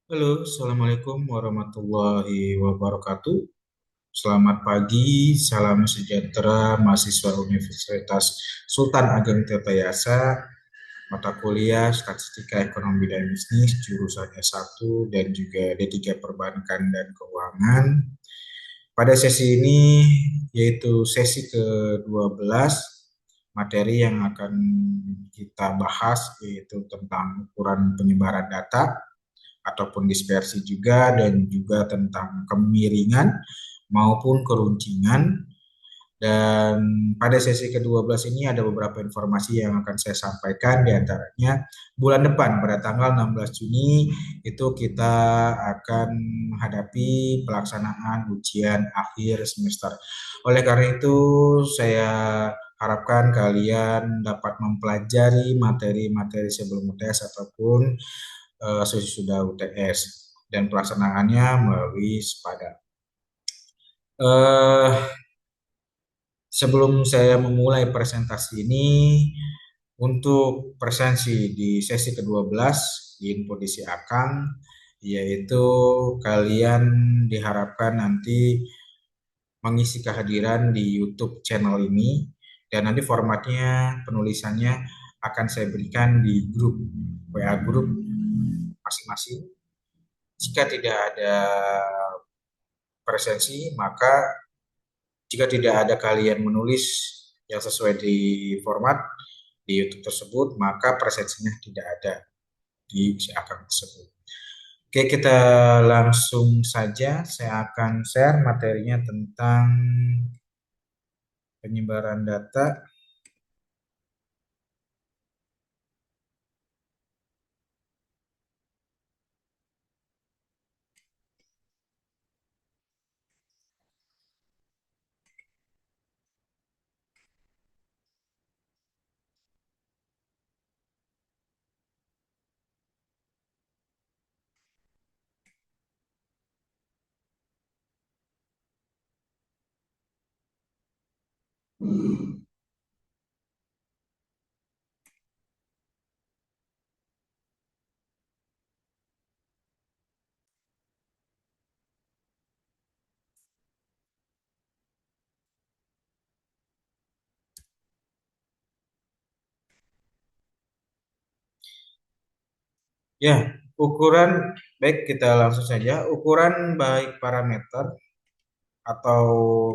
Halo, Assalamualaikum warahmatullahi wabarakatuh. Selamat pagi, salam sejahtera mahasiswa Universitas Sultan Ageng Tirta Yasa, mata kuliah Statistika Ekonomi dan Bisnis, jurusan S1 dan juga D3 Perbankan dan Keuangan. Pada sesi ini, yaitu sesi ke-12, materi yang akan kita bahas yaitu tentang ukuran penyebaran data ataupun dispersi juga dan juga tentang kemiringan maupun keruncingan. Dan pada sesi ke-12 ini ada beberapa informasi yang akan saya sampaikan, di antaranya bulan depan pada tanggal 16 Juni itu kita akan menghadapi pelaksanaan ujian akhir semester. Oleh karena itu saya harapkan kalian dapat mempelajari materi-materi sebelum UTS ataupun sesudah UTS dan pelaksanaannya melalui Sepada. Eh, Sebelum saya memulai presentasi ini, untuk presensi di sesi ke-12 di Infodisi Akang, yaitu kalian diharapkan nanti mengisi kehadiran di YouTube channel ini, dan nanti formatnya penulisannya akan saya berikan di grup WA grup masing-masing. Jika tidak ada presensi, maka jika tidak ada kalian menulis yang sesuai di format di YouTube tersebut, maka presensinya tidak ada di si akun tersebut. Oke, kita langsung saja. Saya akan share materinya tentang penyebaran data. Ya, ukuran baik kita langsung saja. Ukuran baik parameter atau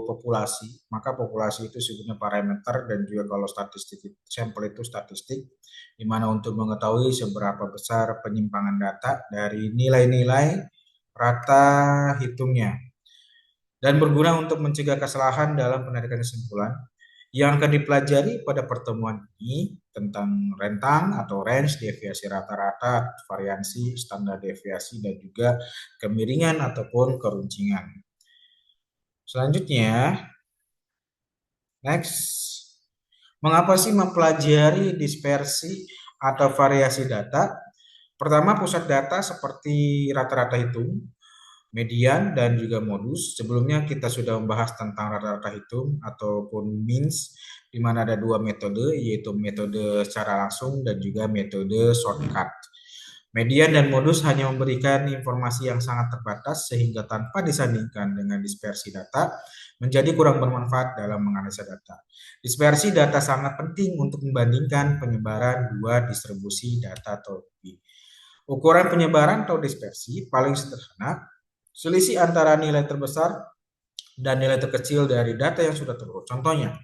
populasi, maka populasi itu sebenarnya parameter dan juga kalau statistik sampel itu statistik, di mana untuk mengetahui seberapa besar penyimpangan data dari nilai-nilai rata hitungnya dan berguna untuk mencegah kesalahan dalam penarikan kesimpulan. Yang akan dipelajari pada pertemuan ini tentang rentang atau range, deviasi rata-rata, variansi, standar deviasi, dan juga kemiringan ataupun keruncingan. Selanjutnya, next, mengapa sih mempelajari dispersi atau variasi data? Pertama, pusat data seperti rata-rata hitung, median, dan juga modus. Sebelumnya kita sudah membahas tentang rata-rata hitung ataupun means, di mana ada dua metode, yaitu metode secara langsung dan juga metode shortcut. Median dan modus hanya memberikan informasi yang sangat terbatas sehingga tanpa disandingkan dengan dispersi data menjadi kurang bermanfaat dalam menganalisa data. Dispersi data sangat penting untuk membandingkan penyebaran dua distribusi data atau lebih. Ukuran penyebaran atau dispersi paling sederhana, selisih antara nilai terbesar dan nilai terkecil dari data yang sudah terurut. Contohnya,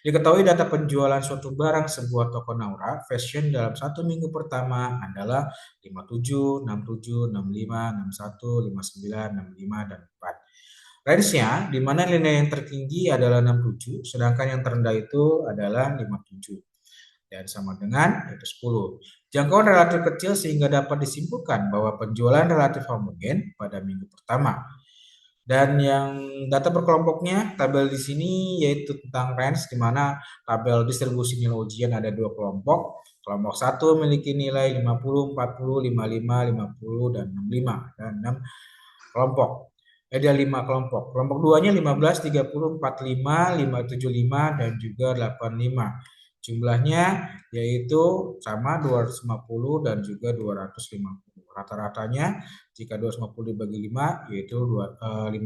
diketahui data penjualan suatu barang sebuah toko Naura fashion dalam satu minggu pertama adalah 57, 67, 65, 61, 59, 65, dan 4. Range-nya di mana nilai yang tertinggi adalah 67, sedangkan yang terendah itu adalah 57 dan sama dengan yaitu 10. Jangkauan relatif kecil sehingga dapat disimpulkan bahwa penjualan relatif homogen pada minggu pertama. Dan yang data berkelompoknya tabel di sini yaitu tentang range, di mana tabel distribusi nilai ujian ada dua kelompok. Kelompok satu memiliki nilai 50, 40, 55, 50, dan 65, dan 6 kelompok. Ada 5 kelompok. Kelompok 2-nya 15, 30, 45, 575, dan juga 85. Jumlahnya yaitu sama 250 dan juga 250. Rata-ratanya jika 250 dibagi 5 yaitu 50.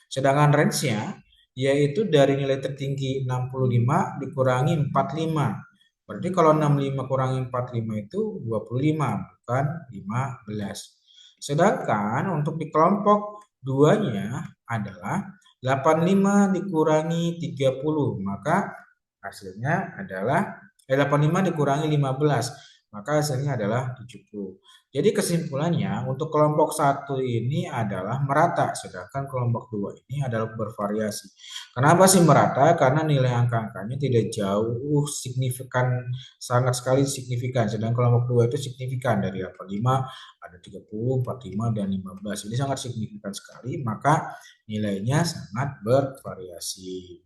Sedangkan range-nya yaitu dari nilai tertinggi 65 dikurangi 45. Berarti kalau 65 kurangi 45 itu 25, bukan 15. Sedangkan untuk di kelompok duanya adalah 85 dikurangi 30, maka hasilnya adalah 85 dikurangi 15, maka hasilnya adalah 70. Jadi kesimpulannya untuk kelompok 1 ini adalah merata, sedangkan kelompok 2 ini adalah bervariasi. Kenapa sih merata? Karena nilai angka-angkanya tidak jauh signifikan, sangat sekali signifikan. Sedangkan kelompok 2 itu signifikan dari 85, ada 30, 45, dan 15. Ini sangat signifikan sekali, maka nilainya sangat bervariasi.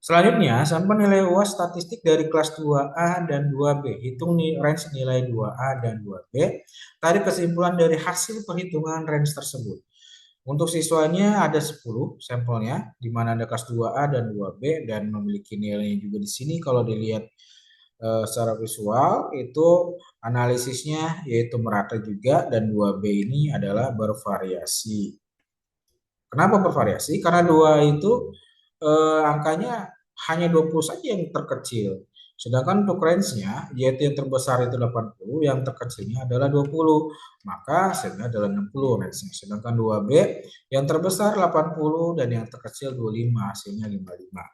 Selanjutnya, sampel nilai UAS statistik dari kelas 2A dan 2B. Hitung range nilai 2A dan 2B. Tarik kesimpulan dari hasil perhitungan range tersebut. Untuk siswanya ada 10 sampelnya, di mana ada kelas 2A dan 2B, dan memiliki nilainya juga di sini. Kalau dilihat secara visual, itu analisisnya yaitu merata juga, dan 2B ini adalah bervariasi. Kenapa bervariasi? Karena 2 itu angkanya hanya 20 saja yang terkecil. Sedangkan untuk range-nya, yaitu yang terbesar itu 80, yang terkecilnya adalah 20. Maka hasilnya adalah 60 range-nya. Sedangkan 2B, yang terbesar 80 dan yang terkecil 25, hasilnya 55.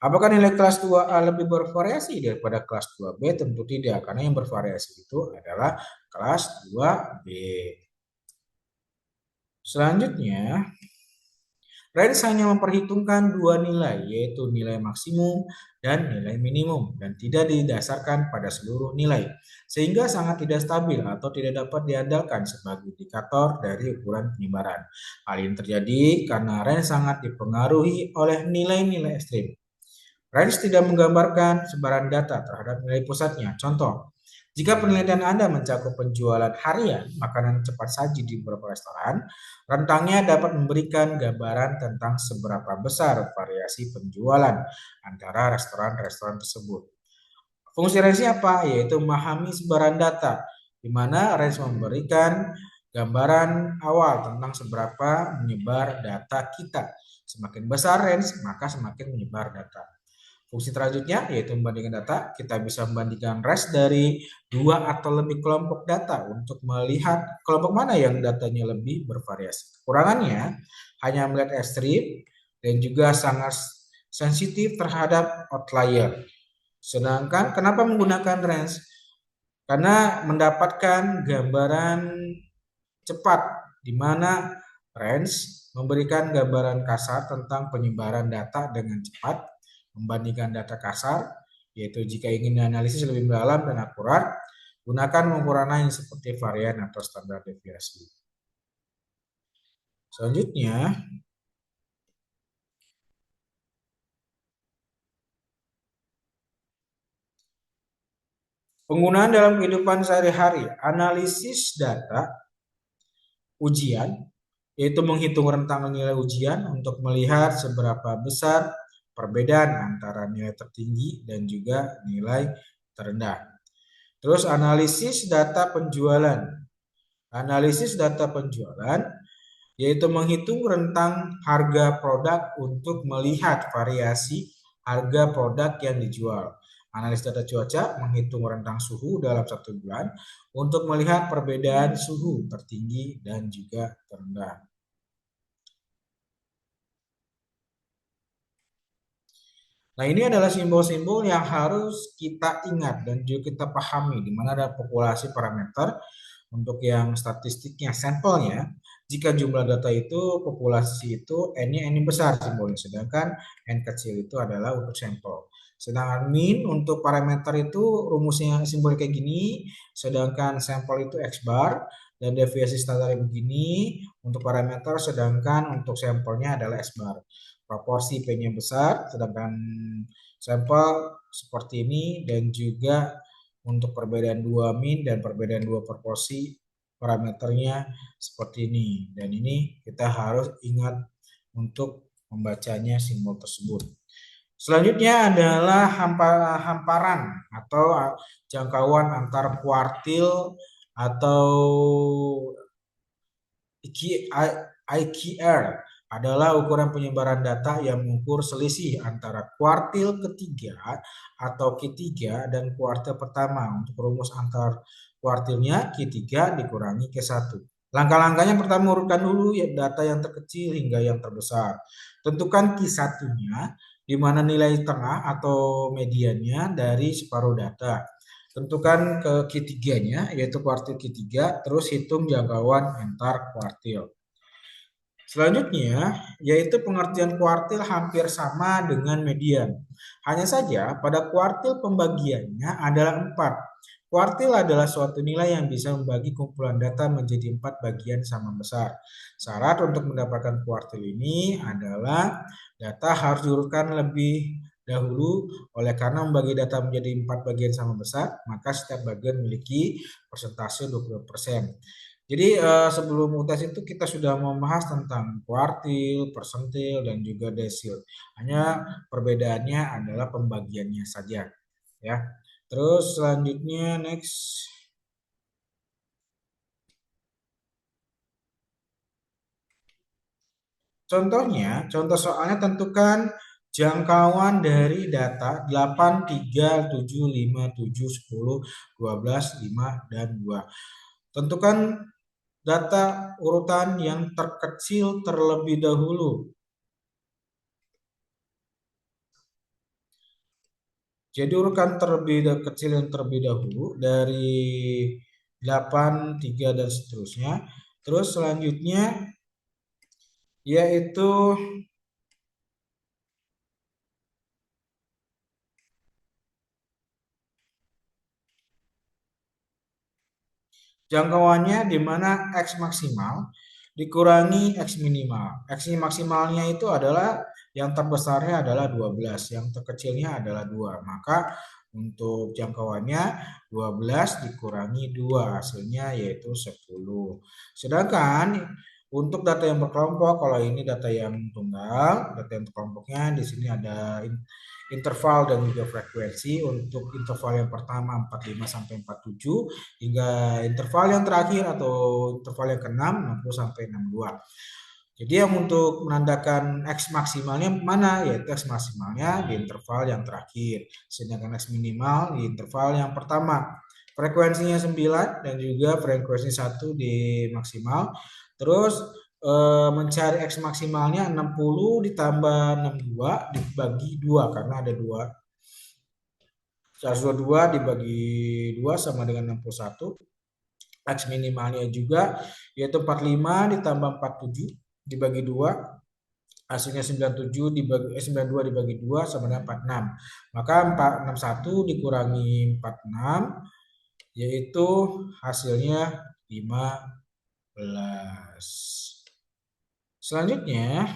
Apakah nilai kelas 2A lebih bervariasi daripada kelas 2B? Tentu tidak, karena yang bervariasi itu adalah kelas 2B. Selanjutnya, range hanya memperhitungkan dua nilai, yaitu nilai maksimum dan nilai minimum, dan tidak didasarkan pada seluruh nilai, sehingga sangat tidak stabil atau tidak dapat diandalkan sebagai indikator dari ukuran penyebaran. Hal ini terjadi karena range sangat dipengaruhi oleh nilai-nilai ekstrim. Range tidak menggambarkan sebaran data terhadap nilai pusatnya. Contoh, jika penelitian Anda mencakup penjualan harian makanan cepat saji di beberapa restoran, rentangnya dapat memberikan gambaran tentang seberapa besar variasi penjualan antara restoran-restoran tersebut. Fungsi range apa? Yaitu memahami sebaran data, di mana range memberikan gambaran awal tentang seberapa menyebar data kita. Semakin besar range, maka semakin menyebar data. Fungsi selanjutnya yaitu membandingkan data. Kita bisa membandingkan range dari dua atau lebih kelompok data untuk melihat kelompok mana yang datanya lebih bervariasi. Kekurangannya hanya melihat ekstrim dan juga sangat sensitif terhadap outlier. Sedangkan kenapa menggunakan range? Karena mendapatkan gambaran cepat, di mana range memberikan gambaran kasar tentang penyebaran data dengan cepat, membandingkan data kasar, yaitu jika ingin analisis lebih mendalam dan akurat, gunakan ukuran lain seperti varian atau standar deviasi. Selanjutnya, penggunaan dalam kehidupan sehari-hari, analisis data, ujian, yaitu menghitung rentang nilai ujian untuk melihat seberapa besar perbedaan antara nilai tertinggi dan juga nilai terendah. Terus analisis data penjualan. Analisis data penjualan yaitu menghitung rentang harga produk untuk melihat variasi harga produk yang dijual. Analisis data cuaca menghitung rentang suhu dalam satu bulan untuk melihat perbedaan suhu tertinggi dan juga terendah. Nah, ini adalah simbol-simbol yang harus kita ingat dan juga kita pahami, di mana ada populasi parameter untuk yang statistiknya, sampelnya. Jika jumlah data itu, populasi itu N-nya N besar simbolnya, sedangkan N kecil itu adalah untuk sampel. Sedangkan min untuk parameter itu rumusnya simbol kayak gini, sedangkan sampel itu X bar, dan deviasi standar begini untuk parameter, sedangkan untuk sampelnya adalah S bar. Proporsi P-nya besar, sedangkan sampel seperti ini, dan juga untuk perbedaan dua min dan perbedaan dua proporsi parameternya seperti ini. Dan ini kita harus ingat untuk membacanya simbol tersebut. Selanjutnya adalah hamparan atau jangkauan antar kuartil atau IQR adalah ukuran penyebaran data yang mengukur selisih antara kuartil ketiga atau Q3 dan kuartil pertama. Untuk rumus antar kuartilnya Q3 dikurangi Q1. Langkah-langkahnya pertama urutkan dulu ya data yang terkecil hingga yang terbesar. Tentukan Q1-nya di mana nilai tengah atau mediannya dari separuh data. Tentukan ke Q3-nya yaitu kuartil Q3, terus hitung jangkauan antar kuartil. Selanjutnya, yaitu pengertian kuartil hampir sama dengan median. Hanya saja pada kuartil pembagiannya adalah 4. Kuartil adalah suatu nilai yang bisa membagi kumpulan data menjadi 4 bagian sama besar. Syarat untuk mendapatkan kuartil ini adalah data harus diurutkan lebih dahulu oleh karena membagi data menjadi 4 bagian sama besar, maka setiap bagian memiliki persentase 20%. Jadi sebelum UTS itu kita sudah membahas tentang kuartil, persentil, dan juga desil. Hanya perbedaannya adalah pembagiannya saja, ya. Terus selanjutnya next. Contohnya, contoh soalnya tentukan jangkauan dari data 8, 3, 7, 5, 7, 10, 12, 5, dan 2. Tentukan data urutan yang terkecil terlebih dahulu. Jadi urutan terlebih kecil yang terlebih dahulu dari 8, 3 dan seterusnya. Terus selanjutnya yaitu jangkauannya di mana X maksimal dikurangi X minimal. X maksimalnya itu adalah yang terbesarnya adalah 12, yang terkecilnya adalah 2. Maka untuk jangkauannya 12 dikurangi 2, hasilnya yaitu 10. Sedangkan untuk data yang berkelompok, kalau ini data yang tunggal, data yang berkelompoknya di sini ada interval dan juga frekuensi. Untuk interval yang pertama 45 sampai 47 hingga interval yang terakhir atau interval yang ke-6 60 sampai 62. Jadi yang untuk menandakan X maksimalnya mana? Yaitu X maksimalnya di interval yang terakhir. Sedangkan X minimal di interval yang pertama. Frekuensinya 9 dan juga frekuensi 1 di maksimal. Terus mencari X maksimalnya 60 ditambah 62 dibagi 2 karena ada 2. 122 dibagi 2 sama dengan 61. X minimalnya juga yaitu 45 ditambah 47 dibagi 2 hasilnya 97 dibagi 92 dibagi 2 sama dengan 46. Maka 461 dikurangi 46 yaitu hasilnya 15. Selanjutnya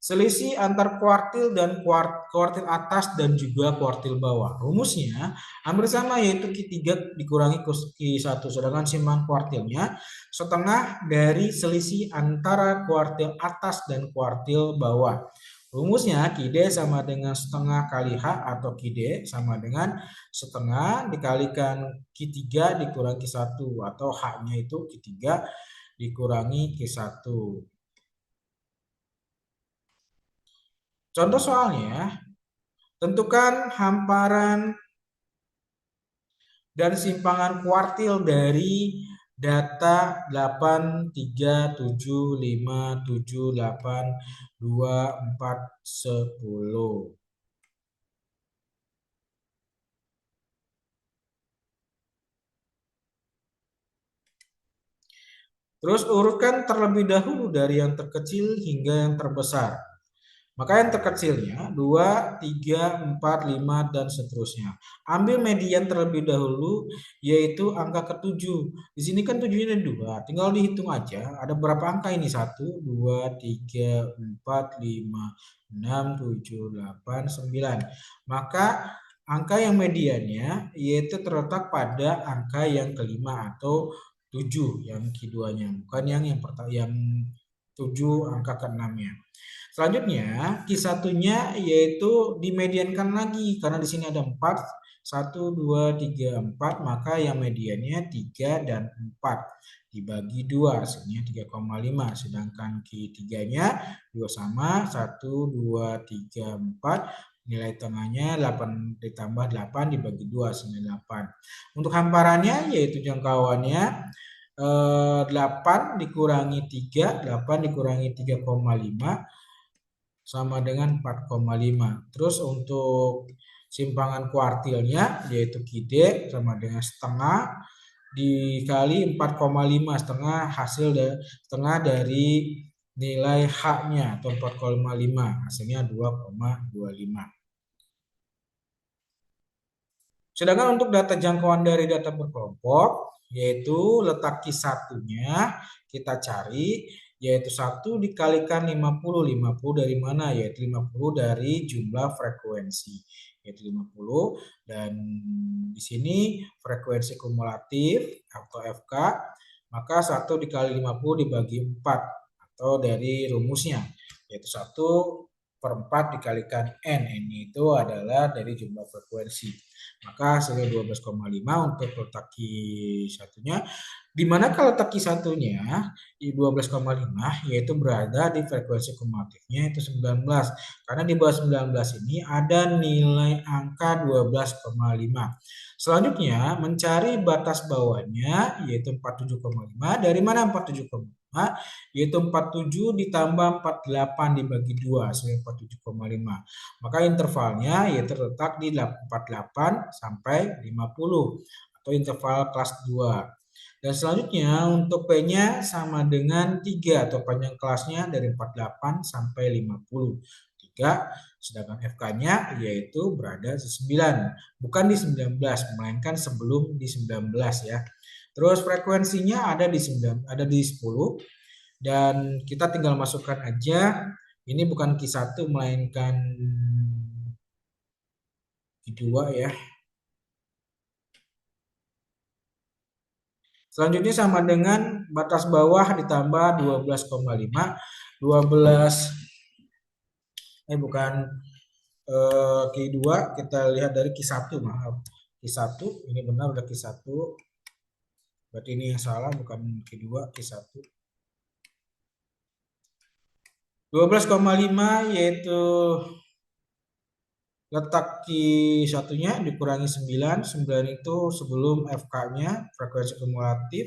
selisih antar kuartil dan kuartil atas dan juga kuartil bawah. Rumusnya hampir sama yaitu Q3 dikurangi Q1. Sedangkan simpan kuartilnya setengah dari selisih antara kuartil atas dan kuartil bawah. Rumusnya QD sama dengan setengah kali H atau QD sama dengan setengah dikalikan Q3 dikurangi Q1 atau H-nya itu Q3 dikurangi Q1. Contoh soalnya, tentukan hamparan dan simpangan kuartil dari data 8, 3, 7, 5, 7, 8, 2, 4, 10. Terus urutkan terlebih dahulu dari yang terkecil hingga yang terbesar. Maka yang terkecilnya 2, 3, 4, 5, dan seterusnya. Ambil median terlebih dahulu, yaitu angka ke-7. Di sini kan 7-nya ada 2, tinggal dihitung aja. Ada berapa angka ini? 1, 2, 3, 4, 5, 6, 7, 8, 9. Maka angka yang mediannya yaitu terletak pada angka yang kelima atau 7, yang keduanya. Bukan yang pertama, yang 7 angka ke-6-nya. Selanjutnya, Q1-nya yaitu dimediankan lagi karena di sini ada 4, 1, 2, 3, 4, maka yang mediannya 3 dan 4 dibagi 2 hasilnya 3,5, sedangkan Q3-nya juga sama 1, 2, 3, 4, nilai tengahnya 8 ditambah 8 dibagi 2 hasilnya 8. Untuk hamparannya yaitu jangkauannya 8 dikurangi 3, 8 dikurangi 3,5 sama dengan 4,5. Terus untuk simpangan kuartilnya yaitu Q sama dengan setengah dikali 4,5, setengah dari nilai H-nya atau 4,5, hasilnya 2,25. Sedangkan untuk data jangkauan dari data berkelompok yaitu letak Q1-nya kita cari yaitu 1 dikalikan 50. 50 dari mana? Yaitu 50 dari jumlah frekuensi. Yaitu 50 dan di sini frekuensi kumulatif atau FK, maka 1 dikali 50 dibagi 4 atau dari rumusnya yaitu 1/4 dikalikan N. N itu adalah dari jumlah frekuensi. Maka hasilnya 12,5 untuk letak Q1-nya. Di mana kalau letak Q1-nya di 12,5 yaitu berada di frekuensi kumulatifnya itu 19. Karena di bawah 19 ini ada nilai angka 12,5. Selanjutnya mencari batas bawahnya yaitu 47,5. Dari mana 47,5? Yaitu 47 ditambah 48 dibagi 2 hasilnya 47,5. Maka intervalnya yaitu terletak di 48 sampai 50 atau interval kelas 2. Dan selanjutnya untuk P-nya sama dengan 3 atau panjang kelasnya dari 48 sampai 50. 3, sedangkan FK-nya yaitu berada di 9, bukan di 19, melainkan sebelum di 19 ya. Terus frekuensinya ada di 10 dan kita tinggal masukkan aja. Ini bukan Q1 melainkan Q2 ya. Selanjutnya sama dengan batas bawah ditambah 12,5. 12 bukan Q2, kita lihat dari Q1, maaf. Q1 ini benar udah Q1. Berarti ini yang salah, bukan Q2, Q1. 12,5 yaitu letak Q1-nya dikurangi 9. 9 itu sebelum FK-nya frekuensi kumulatif.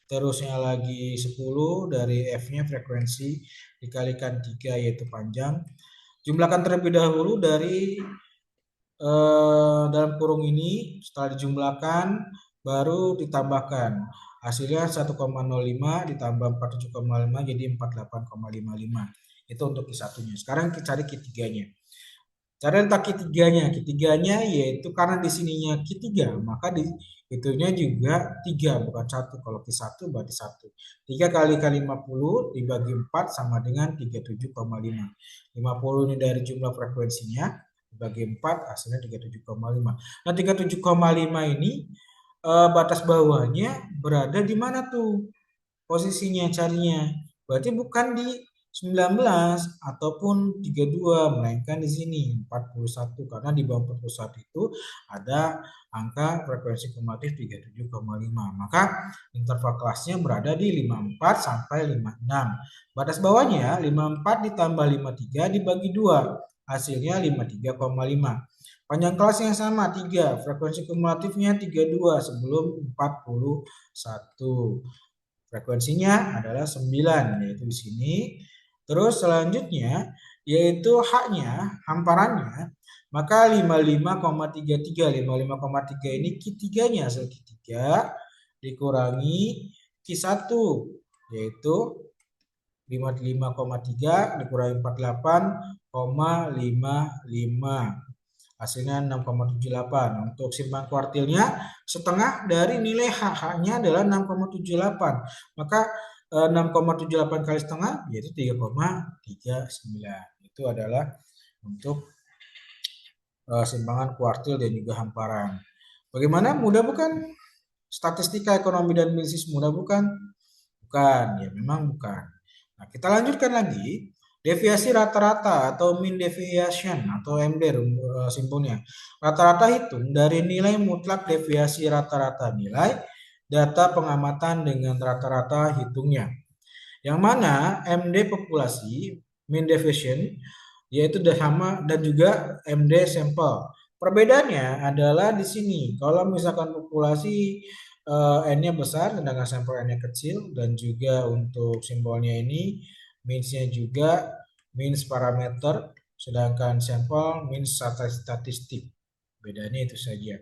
Terusnya lagi 10 dari F-nya frekuensi dikalikan 3 yaitu panjang. Jumlahkan terlebih dahulu dari dalam kurung ini, setelah dijumlahkan baru ditambahkan. Hasilnya 1,05 ditambah 47,5 jadi 48,55. Itu untuk Q1-nya. Sekarang kita cari Q3-nya. Cara letak Q3-nya yaitu karena di sininya Q3, maka di itunya juga 3 bukan 1. Kalau Q1 berarti 1. 3 kali 50 dibagi 4 sama dengan 37,5. 50 ini dari jumlah frekuensinya dibagi 4 hasilnya 37,5. Nah, 37,5 ini batas bawahnya berada di mana tuh? Posisinya carinya. Berarti bukan di 19 ataupun 32, melainkan di sini 41 karena di bawah 41 itu ada angka frekuensi kumulatif 37,5. Maka interval kelasnya berada di 54 sampai 56. Batas bawahnya 54 ditambah 53 dibagi 2, hasilnya 53,5. Panjang kelasnya sama 3, frekuensi kumulatifnya 32 sebelum 41. Frekuensinya adalah 9 yaitu di sini. Terus selanjutnya yaitu H-nya, hamparannya, maka 55,33. 55,3 ini Q3-nya, hasil Q3 dikurangi Q1 yaitu 55,3 dikurangi 48,55. Hasilnya 6,78. Untuk simpan kuartilnya setengah dari nilai H-nya adalah 6,78. Maka 6,78 kali setengah yaitu 3,39. Itu adalah untuk simpangan kuartil dan juga hamparan. Bagaimana? Mudah bukan? Statistika ekonomi dan bisnis mudah bukan? Bukan, ya memang bukan. Nah, kita lanjutkan lagi. Deviasi rata-rata atau mean deviation atau MD simpulnya. Rata-rata hitung dari nilai mutlak deviasi rata-rata nilai data pengamatan dengan rata-rata hitungnya. Yang mana MD populasi, mean deviation, yaitu sama dan juga MD sampel. Perbedaannya adalah di sini. Kalau misalkan populasi N-nya besar, sedangkan sampel N-nya kecil, dan juga untuk simbolnya ini means-nya juga means parameter, sedangkan sampel means statistik. Bedanya itu saja.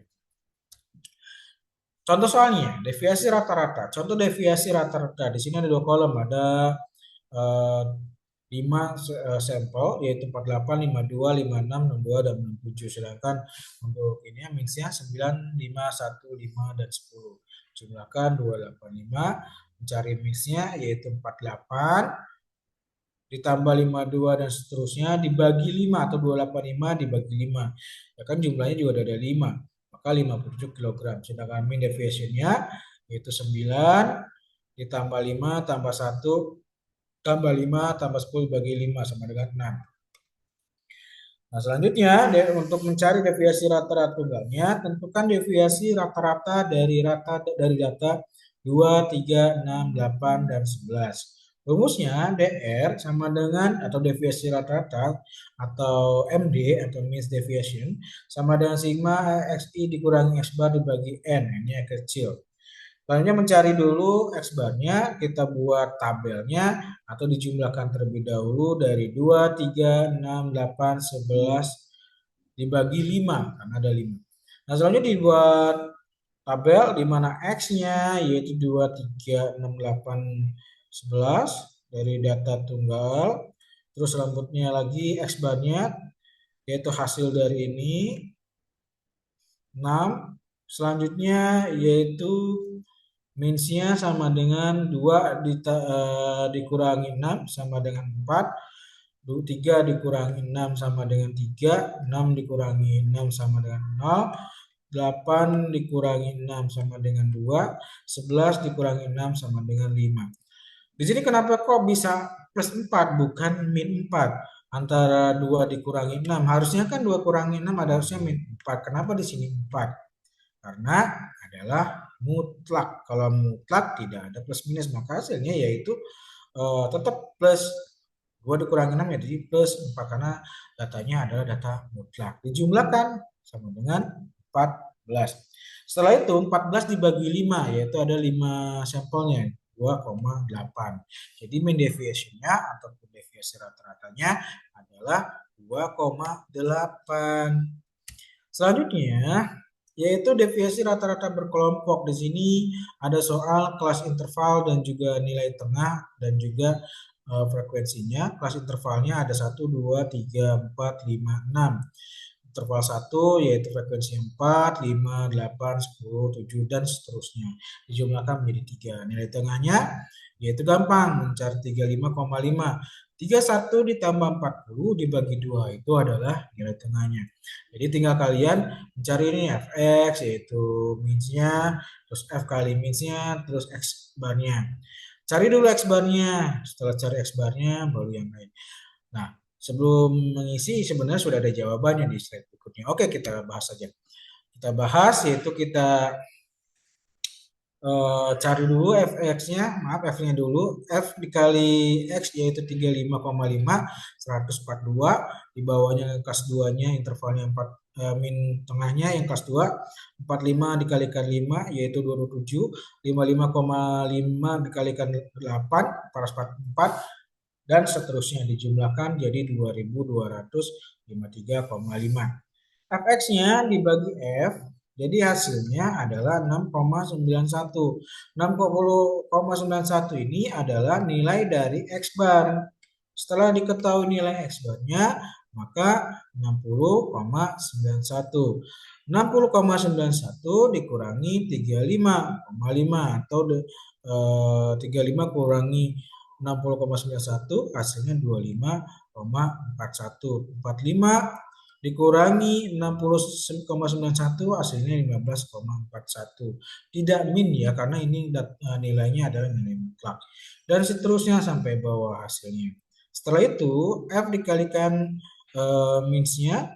Contoh soalnya, deviasi rata-rata. Contoh deviasi rata-rata. Di sini ada dua kolom, ada 5 sampel yaitu 48, 52, 56, 62 dan 67. Sedangkan untuk ini minusnya 9, 5, 1, 5 dan 10. Jumlahkan 285, mencari minusnya yaitu 48 ditambah 52 dan seterusnya dibagi 5 atau 285 dibagi 5. Ya kan jumlahnya juga ada 5. Maka 57 kg. Sedangkan mean deviation-nya yaitu 9 ditambah 5 tambah 1 tambah 5 tambah 10 bagi 5 sama dengan 6. Nah, selanjutnya untuk mencari deviasi rata-rata tunggalnya, tentukan deviasi rata-rata dari data 2, 3, 6, 8 dan 11. Rumusnya DR sama dengan atau deviasi rata-rata atau MD atau mean deviation sama dengan sigma XI dikurangi X bar dibagi N, ini yang kecil. Selanjutnya mencari dulu X bar-nya, kita buat tabelnya atau dijumlahkan terlebih dahulu dari 2, 3, 6, 8, 11 dibagi 5 karena ada 5. Nah, selanjutnya dibuat tabel di mana X-nya yaitu 2, 3, 6, 8, 11 dari data tunggal. Terus selanjutnya lagi X bar-nya yaitu hasil dari ini 6. Selanjutnya yaitu Minsnya sama dengan 2 dikurangi 6 sama dengan 4. 3 dikurangi 6 sama dengan 3. 6 dikurangi 6 sama dengan 0. 8 dikurangi 6 sama dengan 2. 11 dikurangi 6 sama dengan 5. Di sini kenapa kok bisa plus 4 bukan min 4? Antara 2 dikurangi 6. Harusnya kan 2 kurangi 6 ada harusnya min 4. Kenapa di sini 4? Karena adalah mutlak. Kalau mutlak tidak ada plus minus maka hasilnya yaitu tetap plus 2 dikurangi 6 ya jadi plus 4 karena datanya adalah data mutlak. Dijumlahkan sama dengan 14. Setelah itu 14 dibagi 5 yaitu ada 5 sampelnya 2,8. Jadi mean deviation-nya ataupun deviasi rata-ratanya adalah 2,8. Selanjutnya yaitu deviasi rata-rata berkelompok. Di sini ada soal kelas interval dan juga nilai tengah dan juga frekuensinya. Kelas intervalnya ada 1, 2, 3, 4, 5, 6. Interval 1 yaitu frekuensi 4, 5, 8, 10, 7 dan seterusnya. Dijumlahkan menjadi 3. Nilai tengahnya yaitu gampang mencari 35,5. 31 ditambah 40 dibagi 2 itu adalah nilai tengahnya. Jadi tinggal kalian mencari ini fx yaitu minsnya, terus f kali minsnya, terus x barnya. Cari dulu x barnya. Setelah cari x barnya baru yang lain. Nah, sebelum mengisi sebenarnya sudah ada jawabannya di slide berikutnya. Oke, kita bahas saja. Kita bahas yaitu kita cari dulu fx-nya, maaf f-nya dulu. F dikali x yaitu 35,5, 142. Di bawahnya kelas 2-nya intervalnya 4, min tengahnya yang kelas 2, 45 dikalikan 5 yaitu 27, 55,5 dikalikan 8, 444 dan seterusnya dijumlahkan jadi 2253,5. Fx-nya dibagi F, jadi hasilnya adalah 6,91. 6,91 ini adalah nilai dari X bar. Setelah diketahui nilai X barnya, maka 60,91. 60,91 dikurangi 35,5 atau 35 kurangi 60,91 hasilnya 25,41. 45 dikurangi 60,91 hasilnya 15,41. Tidak min ya, karena ini nilainya adalah nilai mutlak. Dan seterusnya sampai bawah hasilnya. Setelah itu F dikalikan minsnya,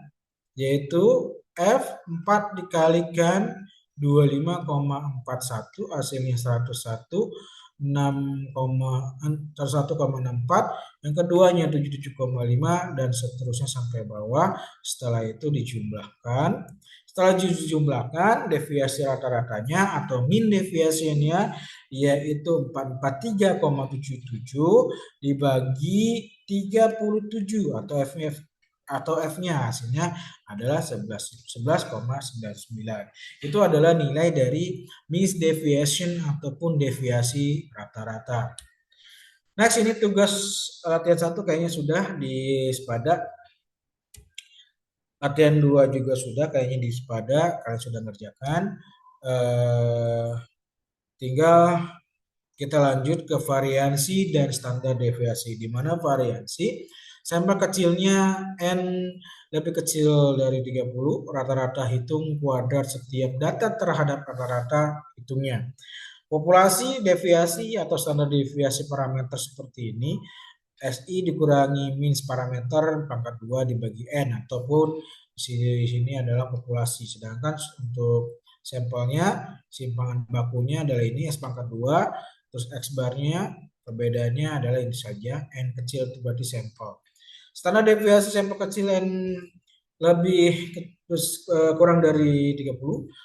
yaitu F4 dikalikan 25,41 hasilnya 101,64, yang keduanya 77,5 dan seterusnya sampai bawah. Setelah itu dijumlahkan. Setelah dijumlahkan, deviasi rata-ratanya atau min deviasinya yaitu 443,77 dibagi 37 atau F-nya hasilnya adalah 11,99. Itu adalah nilai dari mean deviation ataupun deviasi rata-rata. Next, ini tugas latihan 1 kayaknya sudah di Spada. Latihan 2 juga sudah kayaknya di Spada, kalian sudah ngerjakan. Tinggal kita lanjut ke variansi dan standar deviasi. Di mana variansi sampel kecilnya N lebih kecil dari 30, rata-rata hitung kuadrat setiap data terhadap rata-rata hitungnya. Populasi deviasi atau standar deviasi parameter seperti ini, SI dikurangi min parameter pangkat 2 dibagi N, ataupun di sini adalah populasi. Sedangkan untuk sampelnya, simpangan bakunya adalah ini S pangkat 2, terus X barnya perbedaannya adalah ini saja, N kecil itu berarti sampel. Standar deviasi sampel kecil N lebih kurang dari 30,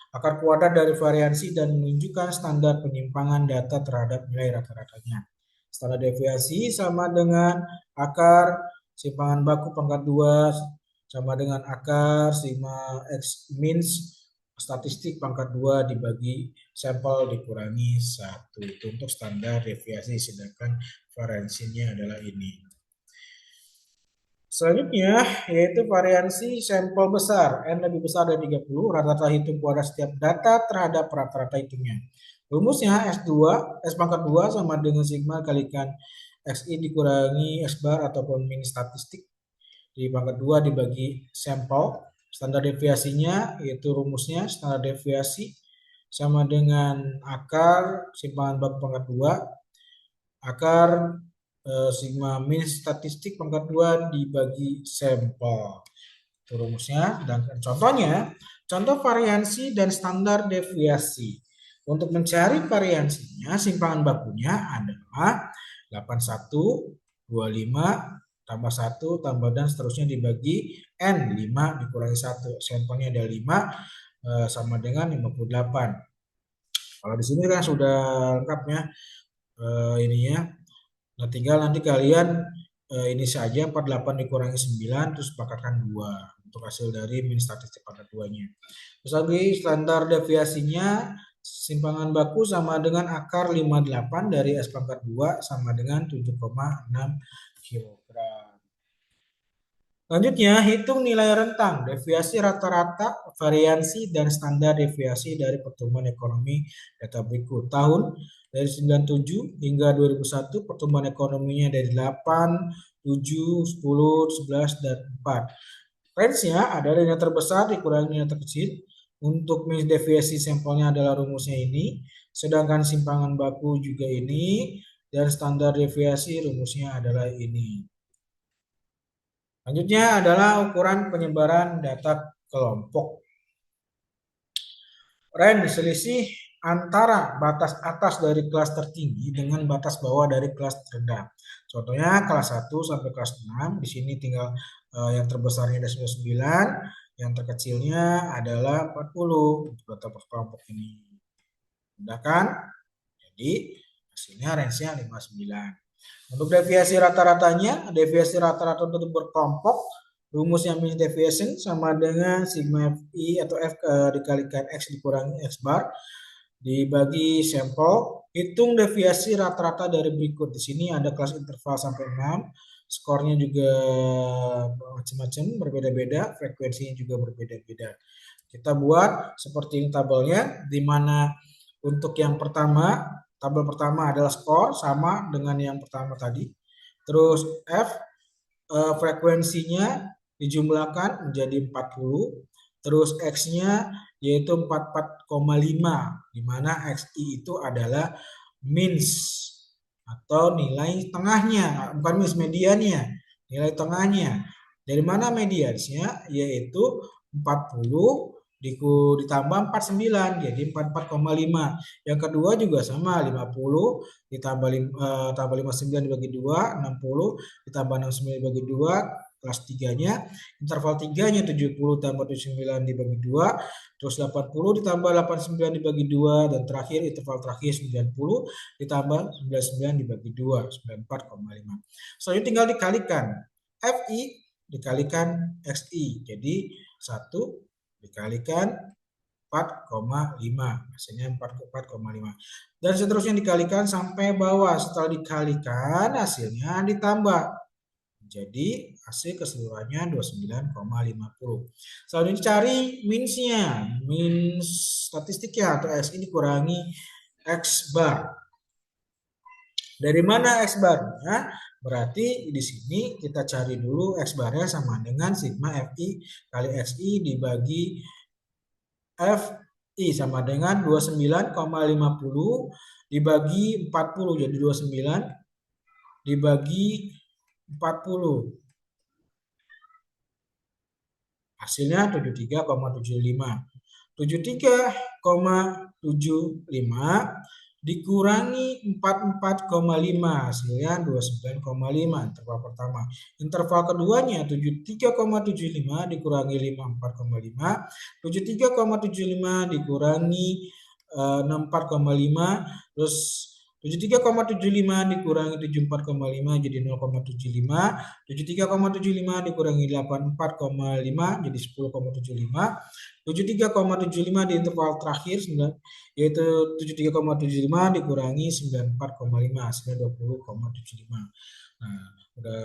akar kuadrat dari variansi dan menunjukkan standar penyimpangan data terhadap nilai rata-ratanya. Standar deviasi sama dengan akar simpangan baku pangkat 2 sama dengan akar sigma X min statistik pangkat 2 dibagi sampel dikurangi 1. Itu untuk standar deviasi, sedangkan variansinya adalah ini. Selanjutnya yaitu variansi sampel besar, N lebih besar dari 30, rata-rata hitung kuadrat setiap data terhadap rata-rata hitungnya. Rumusnya S pangkat 2 sama dengan sigma kalikan XI dikurangi X bar ataupun min statistik di pangkat 2 dibagi sampel. Standar deviasinya yaitu rumusnya standar deviasi sama dengan akar simpangan baku pangkat 2 akar sigma min statistik pangkat 2 dibagi sampel. Itu rumusnya. Dan contohnya, contoh variansi dan standar deviasi. Untuk mencari variansinya, simpangan bakunya adalah 81, 25, tambah 1, tambah dan seterusnya dibagi N, 5 dikurangi 1. Sampelnya ada 5, sama dengan 58. Kalau di sini kan sudah lengkapnya ininya. Nah, tinggal nanti kalian ini saja 48 dikurangi 9 terus pakatkan 2 untuk hasil dari min statistik pangkat 2-nya. Terus lagi standar deviasinya simpangan baku sama dengan akar 58 dari S pangkat 2 sama dengan 7,6 kg. Selanjutnya, hitung nilai rentang, deviasi rata-rata, variansi, dan standar deviasi dari pertumbuhan ekonomi data berikut. Tahun dari 97 hingga 2001, pertumbuhan ekonominya dari 8, 7, 10, 11, dan 4. Range-nya adalah nilai terbesar dikurangi nilai terkecil. Untuk min deviasi sampelnya adalah rumusnya ini, sedangkan simpangan baku juga ini, dan standar deviasi rumusnya adalah ini. Selanjutnya adalah ukuran penyebaran data kelompok. Range selisih antara batas atas dari kelas tertinggi dengan batas bawah dari kelas terendah. Contohnya kelas 1 sampai kelas 6. Di sini tinggal yang terbesarnya ada 99, yang terkecilnya adalah 40 untuk data kelompok ini. Mudah kan? Jadi hasilnya range-nya 59. Untuk deviasi rata-ratanya, deviasi rata-rata untuk berkelompok, rumusnya mean deviation sama dengan sigma fi atau f dikalikan x dikurangi x bar dibagi sampel. Hitung deviasi rata-rata dari berikut. Di sini ada kelas interval sampai 6. Skornya juga macam-macam, berbeda-beda, frekuensinya juga berbeda-beda. Kita buat seperti ini tabelnya, di mana untuk yang pertama, tabel pertama adalah skor sama dengan yang pertama tadi. Terus F frekuensinya dijumlahkan menjadi 40, terus X-nya yaitu 44,5, di mana XI itu adalah means atau nilai tengahnya, bukan means, mediannya, nilai tengahnya. Dari mana mediansnya? Yaitu 40 ditambah 49, jadi 44,5. Yang kedua juga sama, 50 tambah 59 dibagi 2, 60 ditambah 69 dibagi 2, kelas 3-nya. Interval 3-nya 70 tambah 79 dibagi 2, terus 80 ditambah 89 dibagi 2, dan terakhir interval terakhir 90 ditambah 99 dibagi 2, 94,5. Selanjutnya tinggal dikalikan. FI dikalikan XI. Jadi 1 dikalikan 4,5. Hasilnya 4,5. Dan seterusnya dikalikan sampai bawah. Setelah dikalikan hasilnya ditambah. Jadi hasil keseluruhannya 29,50. Selanjutnya cari minsnya. Min statistiknya atau XI dikurangi X bar. Dari mana X barnya? Berarti di sini kita cari dulu X barnya sama dengan sigma FI kali XI dibagi FI sama dengan 29,50 dibagi 40, jadi 29 dibagi 40. Hasilnya 73,75. 73,75 dikurangi 44,5, hasilnya 29,5. Interval pertama. Interval keduanya 73,75 dikurangi 54,5, 73,75 dikurangi 64,5, terus 73,75 dikurangi 74,5 jadi 0,75, 73,75 dikurangi 84,5 jadi 10,75, 73,75 di interval terakhir yaitu 73,75 dikurangi 94,5, hasilnya 20,75. Nah, udah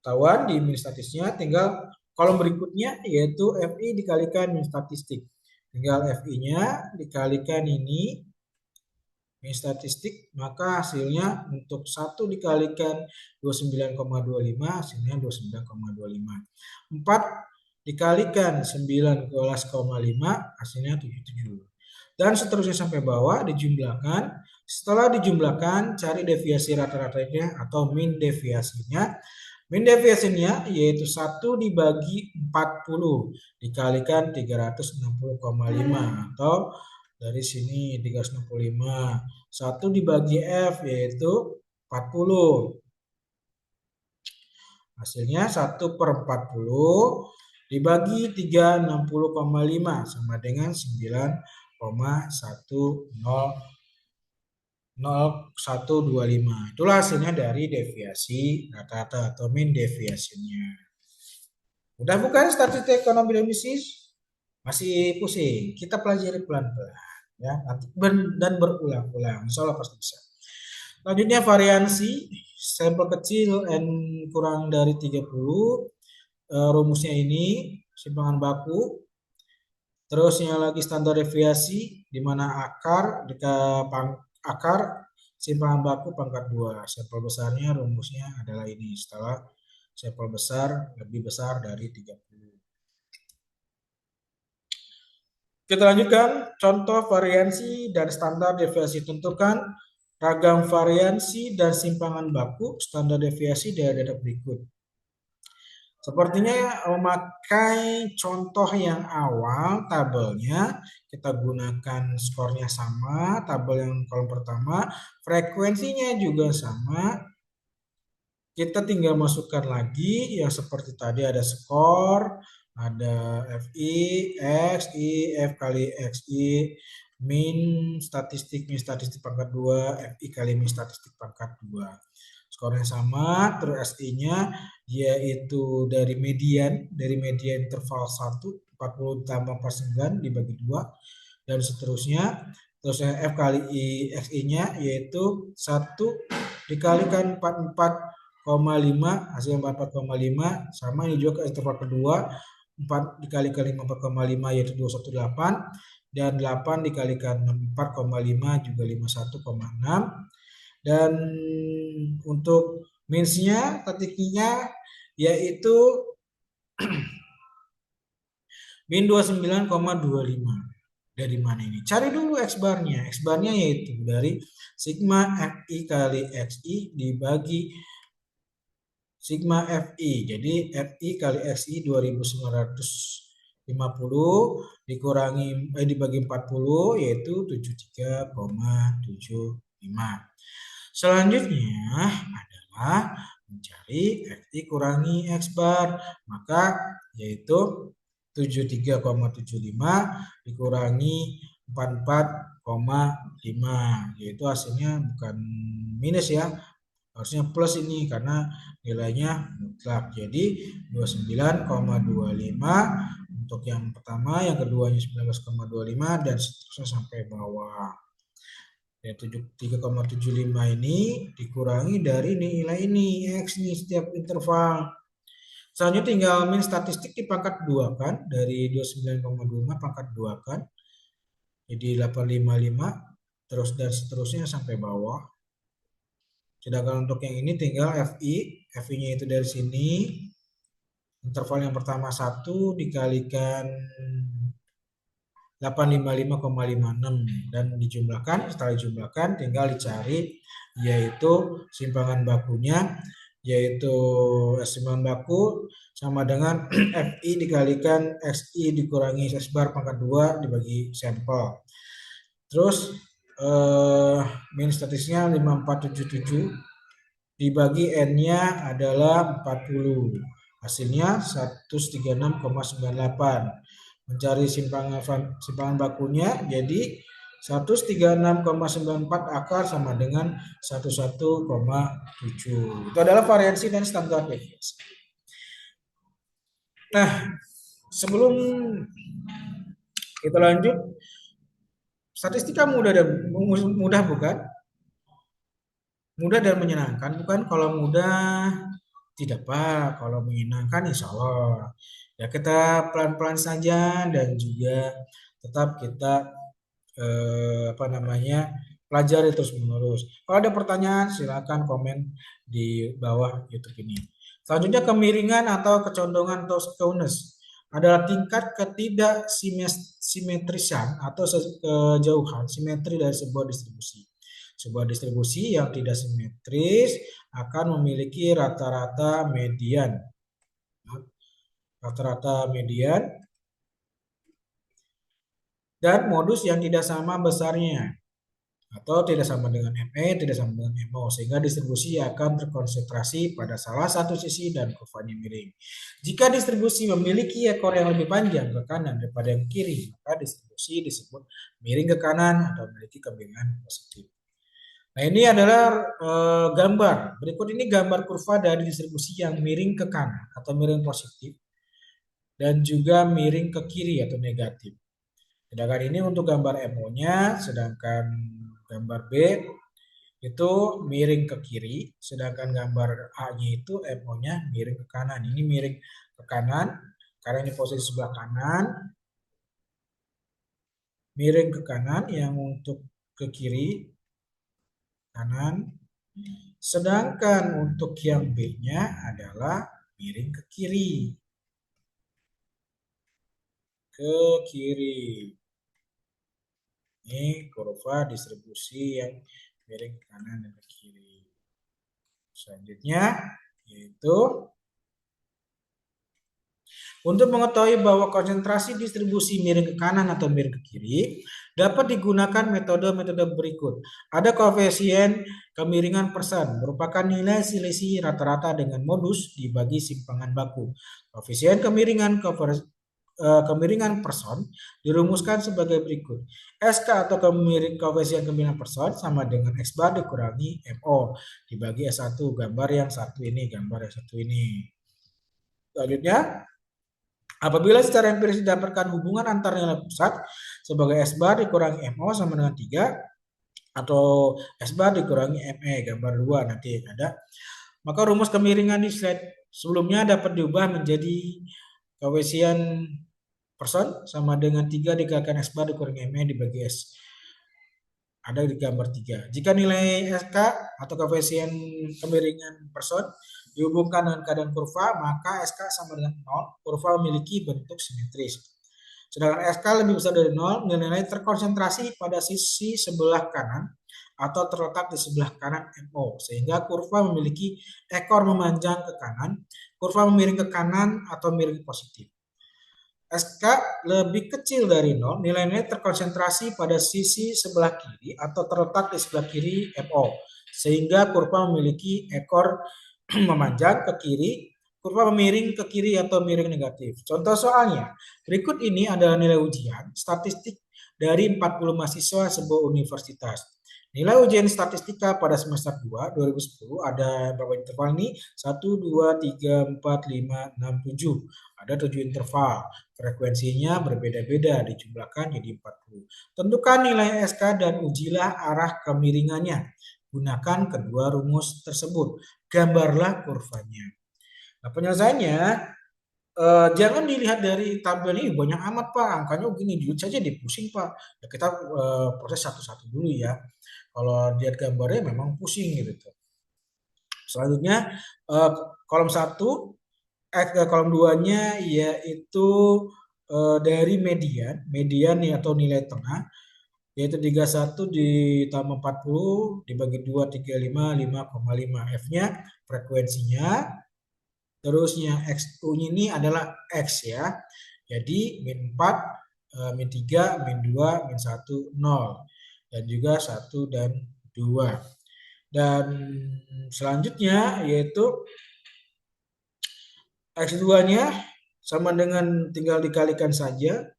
tahuan di min statistiknya, tinggal kolom berikutnya yaitu FI dikalikan min statistik. Tinggal FI-nya dikalikan ini min statistik, maka hasilnya untuk 1 dikalikan 29,25 hasilnya 29,25. 4 dikalikan 19,5 hasilnya 77. Dan seterusnya sampai bawah dijumlahkan. Setelah dijumlahkan cari deviasi rata-ratanya atau min deviasinya. Min deviasinya yaitu 1 dibagi 40 dikalikan 360,5 atau dari sini 365. 1 dibagi F yaitu 40. Hasilnya 1 per 40 dibagi 360,5 sama dengan 9,10125. Itulah hasilnya dari deviasi rata-rata atau min deviasinya. Udah bukan statistik ekonomi dan bisnis? Masih pusing? Kita pelajari pelan-pelan ya, dan berulang-ulang. Insya Allah pasti bisa. Selanjutnya variansi sampel kecil n kurang dari 30. Rumusnya ini simpangan baku. Terus yang lagi standar deviasi di mana akar simpangan baku pangkat 2. Sampel besarnya rumusnya adalah ini setelah sampel besar lebih besar dari 30. Kita lanjutkan contoh variansi dan standar deviasi. Tentukan ragam variansi dan simpangan baku standar deviasi dari data berikut. Sepertinya memakai contoh yang awal, tabelnya kita gunakan skornya sama, tabel yang kolom pertama, frekuensinya juga sama. Kita tinggal masukkan lagi yang seperti tadi, ada skor, ada FI, XI, F kali XI, min statistik pangkat 2, FI kali min statistik pangkat 2. Skornya sama, terus SI-nya yaitu dari median interval 1, 40 tambah 49 dibagi 2, dan seterusnya. Terus F kali XI-nya yaitu 1 dikalikan 44,5, hasil 44,5, sama ini juga ke interval kedua, 4 dikalikan 54,5 yaitu 218, dan 8 dikalikan 4,5 juga 51,6. Dan untuk minsnya, statistiknya yaitu Min 29,25. Dari mana ini? Cari dulu X barnya. X barnya yaitu dari sigma FI kali XI dibagi sigma FI. Jadi FI kali XI 2950 dikurangi dibagi 40 yaitu 73,75. Selanjutnya adalah mencari FI kurangi X bar. Maka yaitu 73,75 dikurangi 44,5, yaitu hasilnya bukan minus ya, harusnya plus ini karena nilainya mutlak. Jadi 29,25 untuk yang pertama, yang keduanya 19,25 dan seterusnya sampai bawah. Dan 3,75 ini dikurangi dari nilai ini X nih setiap interval. Selanjutnya tinggal min statistik dipangkat 2 kan, dari 29,25 pangkat 2 kan, jadi 855 terus dan seterusnya sampai bawah. Sedangkan untuk yang ini tinggal FI-nya itu dari sini, interval yang pertama 1 dikalikan 855,56 dan dijumlahkan. Setelah dijumlahkan tinggal dicari yaitu simpangan bakunya, yaitu simpangan baku sama dengan FI dikalikan XI dikurangi X bar pangkat 2 dibagi sampel. Terus min statistiknya 5477 dibagi N-nya adalah 40. Hasilnya 136,98. Mencari simpangan bakunya jadi 136,94 akar sama dengan 11,7. Itu adalah variansi dan standar deviasi. Nah, sebelum kita lanjut, statistika mudah bukan? Mudah dan menyenangkan bukan? Kalau mudah tidak Pak, kalau menyenangkan insya Allah. Ya kita pelan-pelan saja dan juga tetap kita pelajari terus menerus. Kalau ada pertanyaan silakan komen di bawah YouTube ini. Selanjutnya kemiringan atau kecondongan atau skewness adalah tingkat ketidaksimetrisan atau kejauhan simetri dari sebuah distribusi. Sebuah distribusi yang tidak simetris akan memiliki rata-rata median. Rata-rata median dan modus yang tidak sama besarnya atau tidak sama dengan ME, tidak sama dengan MO, sehingga distribusi akan terkonsentrasi pada salah satu sisi dan kurvanya miring. Jika distribusi memiliki ekor yang lebih panjang ke kanan daripada yang kiri, maka distribusi disebut miring ke kanan atau memiliki kemiringan positif. Nah, ini adalah gambar. Berikut ini gambar kurva dari distribusi yang miring ke kanan atau miring positif dan juga miring ke kiri atau negatif. Sedangkan ini untuk gambar MO-nya, sedangkan gambar B itu miring ke kiri, sedangkan gambar A-nya itu MO-nya miring ke kanan. Ini miring ke kanan karena ini posisi sebelah kanan. Miring ke kanan yang untuk ke kiri kanan. Sedangkan untuk yang B-nya adalah miring ke kiri. Ke kiri. Ini kurva distribusi yang miring ke kanan dan ke kiri. Selanjutnya yaitu untuk mengetahui bahwa konsentrasi distribusi miring ke kanan atau miring ke kiri dapat digunakan metode-metode berikut. Ada koefisien kemiringan persen merupakan nilai selisih rata-rata dengan modus dibagi simpangan baku. Koefisien kemiringan person dirumuskan sebagai berikut. SK atau koefisien kemiringan person sama dengan X bar dikurangi MO dibagi S1, gambar yang satu ini, gambar yang satu ini. Selanjutnya, apabila secara empiris didapatkan hubungan antar nilai pusat sebagai S bar dikurangi MO sama dengan 3 atau S bar dikurangi ME, gambar 2 nanti ada. Maka rumus kemiringan di slide sebelumnya dapat diubah menjadi koefisien person sama dengan 3 dikalikan S bar dikurangi ME dibagi S. Ada di gambar 3. Jika nilai SK atau koefisien kemiringan person dihubungkan dengan keadaan kurva, maka SK sama dengan 0, kurva memiliki bentuk simetris. Sedangkan SK lebih besar dari 0, nilai-nilai terkonsentrasi pada sisi sebelah kanan atau terletak di sebelah kanan MO, sehingga kurva memiliki ekor memanjang ke kanan, kurva memiring ke kanan atau miring positif. SK lebih kecil dari 0, nilai-nilai terkonsentrasi pada sisi sebelah kiri atau terletak di sebelah kiri MO, sehingga kurva memiliki ekor memanjang ke kiri, kurva memiring ke kiri atau miring negatif. Contoh soalnya, berikut ini adalah nilai ujian statistik dari 40 mahasiswa sebuah universitas. Nilai ujian statistika pada semester 2 2010 ada berapa interval ini? 1, 2, 3, 4, 5, 6, 7. Ada 7 interval. Frekuensinya berbeda-beda dijumlahkan jadi 40. Tentukan nilai SK dan ujilah arah kemiringannya. Gunakan kedua rumus tersebut. Gambarlah kurvanya. Nah, penyelesaiannya jangan dilihat dari tabel ini banyak amat Pak, angkanya begini dulu saja dipusing Pak. Ya, kita proses satu-satu dulu ya. Kalau lihat gambarnya memang pusing gitu. Selanjutnya kolom 1, kolom 2-nya yaitu dari median, nih atau nilai tengah, yaitu 31 ditambah 40 dibagi 2, 35, 5,5. F-nya frekuensinya, terusnya X2 ini adalah X ya. Jadi min 4, min 3, min 2, min 1, 0. Dan juga 1 dan 2. Dan selanjutnya yaitu X2-nya sama dengan tinggal dikalikan saja.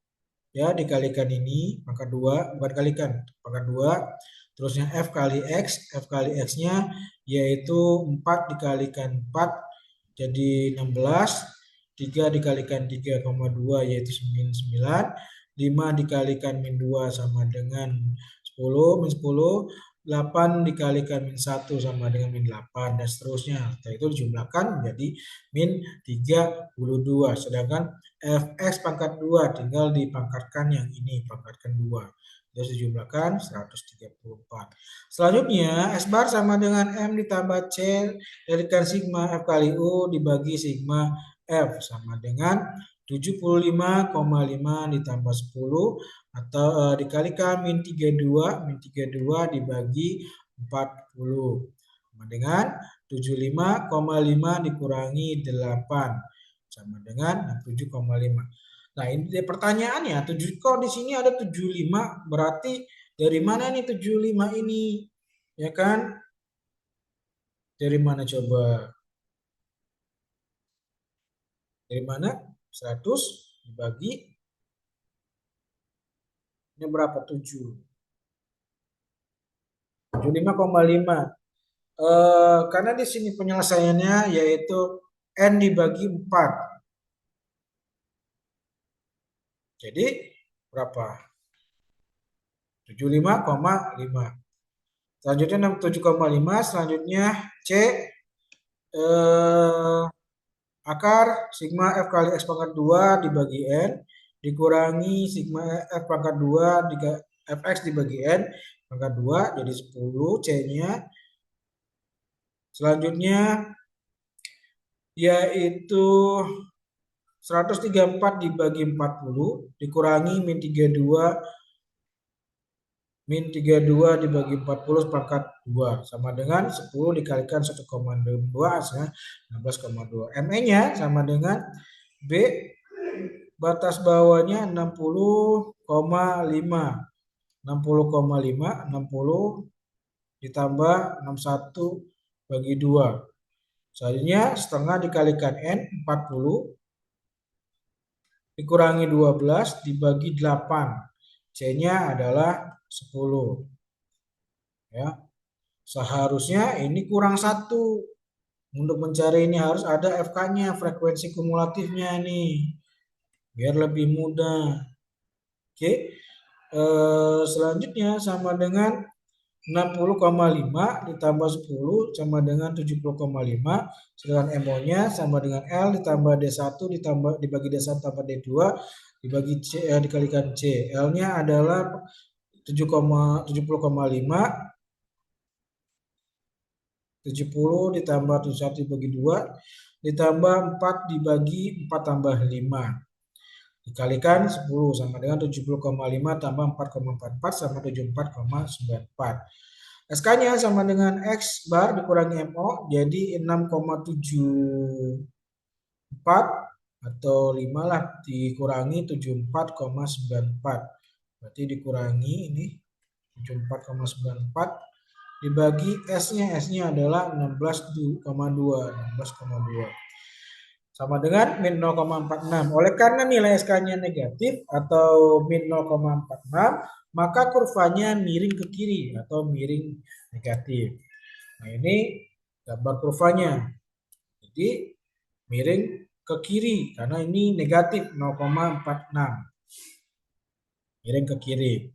Ya, dikalikan ini pangkat 2, bukan kalikan, pangkat 2. Terusnya F kali X, F kali X-nya yaitu 4 dikalikan 4 jadi 16, 3 dikalikan 3,2 yaitu min 9, 5 dikalikan min 2 sama dengan 10, min 10, 8 dikalikan min 1 sama dengan min 8 dan seterusnya. Setelah itu dijumlahkan menjadi min 32. Sedangkan Fx pangkat 2 tinggal dipangkatkan yang ini, pangkatkan 2. Terus dijumlahkan 134. Selanjutnya S bar sama dengan M ditambah C dikalikan sigma F kali U dibagi sigma F sama dengan 75,5 ditambah 10 atau dikalikan min 32 dibagi 40 sama dengan 75,5 dikurangi 8 sama dengan 67,5. Nah, ini pertanyaannya, kok di sini ada 75, berarti dari mana nih 75 ini? Ya kan? Dari mana coba? Dari mana? 100 dibagi ini berapa? 7. 75,5. Karena di sini penyelesaiannya yaitu N dibagi 4. Jadi berapa? 75,5. Selanjutnya 67,5. Selanjutnya C akar sigma F kali X pangkat 2 dibagi N dikurangi sigma F pangkat 2 Fx dibagi N pangkat 2 jadi 10 C-nya. Selanjutnya yaitu 134 dibagi 40 dikurangi min 32 dibagi 40 pangkat 2 sama dengan 10 dikalikan 1,2 hasilnya 16,2. ME-nya sama dengan B batas bawahnya 60,5. 60 ditambah 61 bagi 2. Selanjutnya setengah dikalikan N 40 dikurangi 12 dibagi 8. C-nya adalah 10. Ya. Seharusnya ini kurang 1. Untuk mencari ini harus ada FK-nya, frekuensi kumulatifnya nih. Biar lebih mudah. Oke. Selanjutnya sama dengan 60,5 ditambah 10 sama dengan 70,5. Sedangkan MO-nya sama dengan L ditambah D1 ditambah dibagi D1 tambah D2 dibagi C, dikalikan C. L-nya adalah 70,5 70 ditambah 71 dibagi 2 ditambah 4 dibagi 4 tambah 5 dikalikan 10 sama dengan 70,5 tambah 4,44 sama 74,94. SK-nya sama dengan X bar dikurangi MO jadi 6,74 atau 5 lah dikurangi 74,94. Berarti dikurangi ini 74,94 dibagi S-nya adalah 16,2 sama dengan min 0,46. Oleh karena nilai SK-nya negatif atau min 0,46, maka kurvanya miring ke kiri atau miring negatif. Nah, ini gambar kurvanya. Jadi miring ke kiri karena ini negatif 0,46. Miring ke kiri.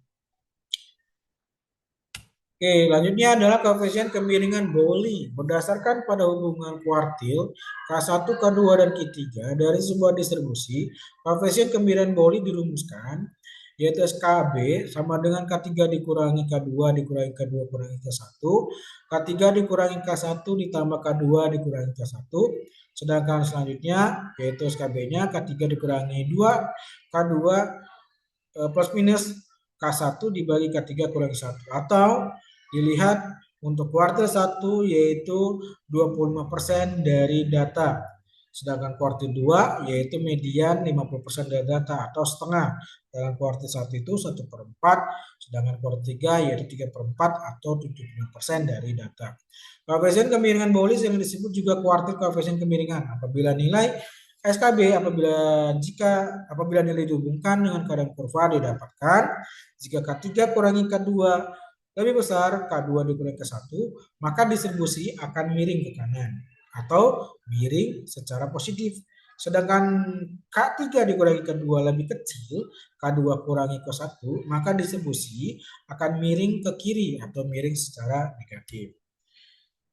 Oke, selanjutnya adalah koefisien kemiringan Pauli. Berdasarkan pada hubungan kuartil K1, K2, dan K3 dari sebuah distribusi, koefisien kemiringan Pauli dirumuskan, yaitu SKB sama dengan K3 dikurangi K2 dikurangi K2 kurangi K1, K3 dikurangi K1 ditambah K2 dikurangi K1, sedangkan selanjutnya yaitu SKB-nya K3 dikurangi 2, K2 plus minus K1 dibagi K3 kurangi 1 atau dilihat untuk kuartil 1 yaitu 25% dari data. Sedangkan kuartil 2 yaitu median 50% dari data atau setengah. Dalam kuartil 1 itu 1/4, sedangkan kuartil 3 yaitu 3/4 atau 75% dari data. Koefisien kemiringan Pauli yang disebut juga kuartil koefisien kemiringan apabila nilai SKB apabila nilai dihubungkan dengan keadaan kurva didapatkan jika K3 kurangi K2 lebih besar K2 dikurangi K1, maka distribusi akan miring ke kanan atau miring secara positif. Sedangkan K3 dikurangi K2 lebih kecil, K2 kurangi K1, maka distribusi akan miring ke kiri atau miring secara negatif.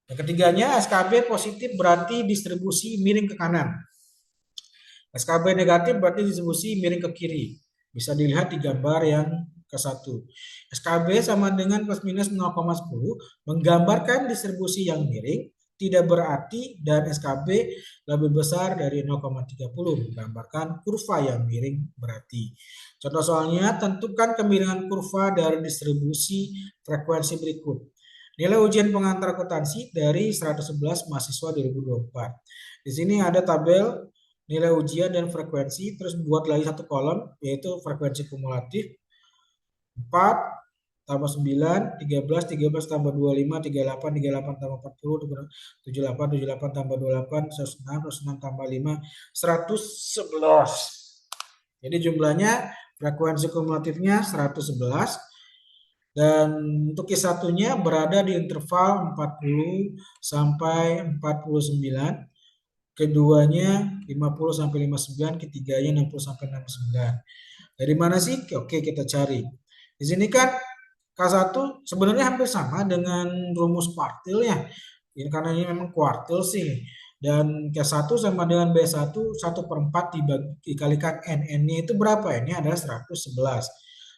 Yang ketiganya, SKB positif berarti distribusi miring ke kanan. SKB negatif berarti distribusi miring ke kiri. Bisa dilihat di gambar yang ke-1. SKB sama dengan plus minus 0,10 menggambarkan distribusi yang miring, tidak berarti dan SKB lebih besar dari 0,30 menggambarkan kurva yang miring berarti. Contoh soalnya, tentukan kemiringan kurva dari distribusi frekuensi berikut. Nilai ujian pengantar akuntansi dari 111 mahasiswa 2024. Di sini ada tabel nilai ujian dan frekuensi, terus buat lagi satu kolom yaitu frekuensi kumulatif 4 tambah 9, 13, 13 tambah 25, 38, 38 tambah 40, 78, 78 tambah 28, 106, 106 tambah 5, 111. Jadi jumlahnya frekuensi kumulatifnya 111 dan untuk Q1-nya berada di interval 40 sampai 49. Keduanya 50 sampai 59, ketiganya 60 sampai 69. Dari mana sih? Oke, kita cari. Di sini kan K1 sebenarnya hampir sama dengan rumus kuartil ya. Ini karena ini memang kuartil sih. Dan K1 sama dengan B1 1/4 dikalikan N. N-nya itu berapa? Ini adalah 111.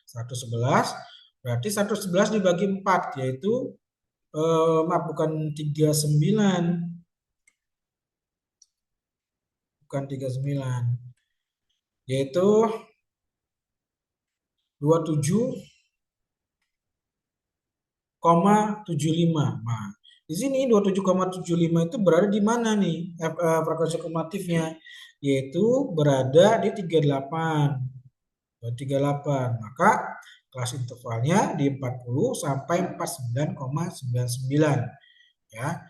111 berarti 111 dibagi 4 yaitu maaf bukan 39. Bukan 39. Yaitu 27,75. Nah, di sini 27,75 itu berada di mana nih frekuensi kumulatifnya? Yaitu berada di 38. 38. Maka kelas intervalnya di 40 sampai 49,99 ya.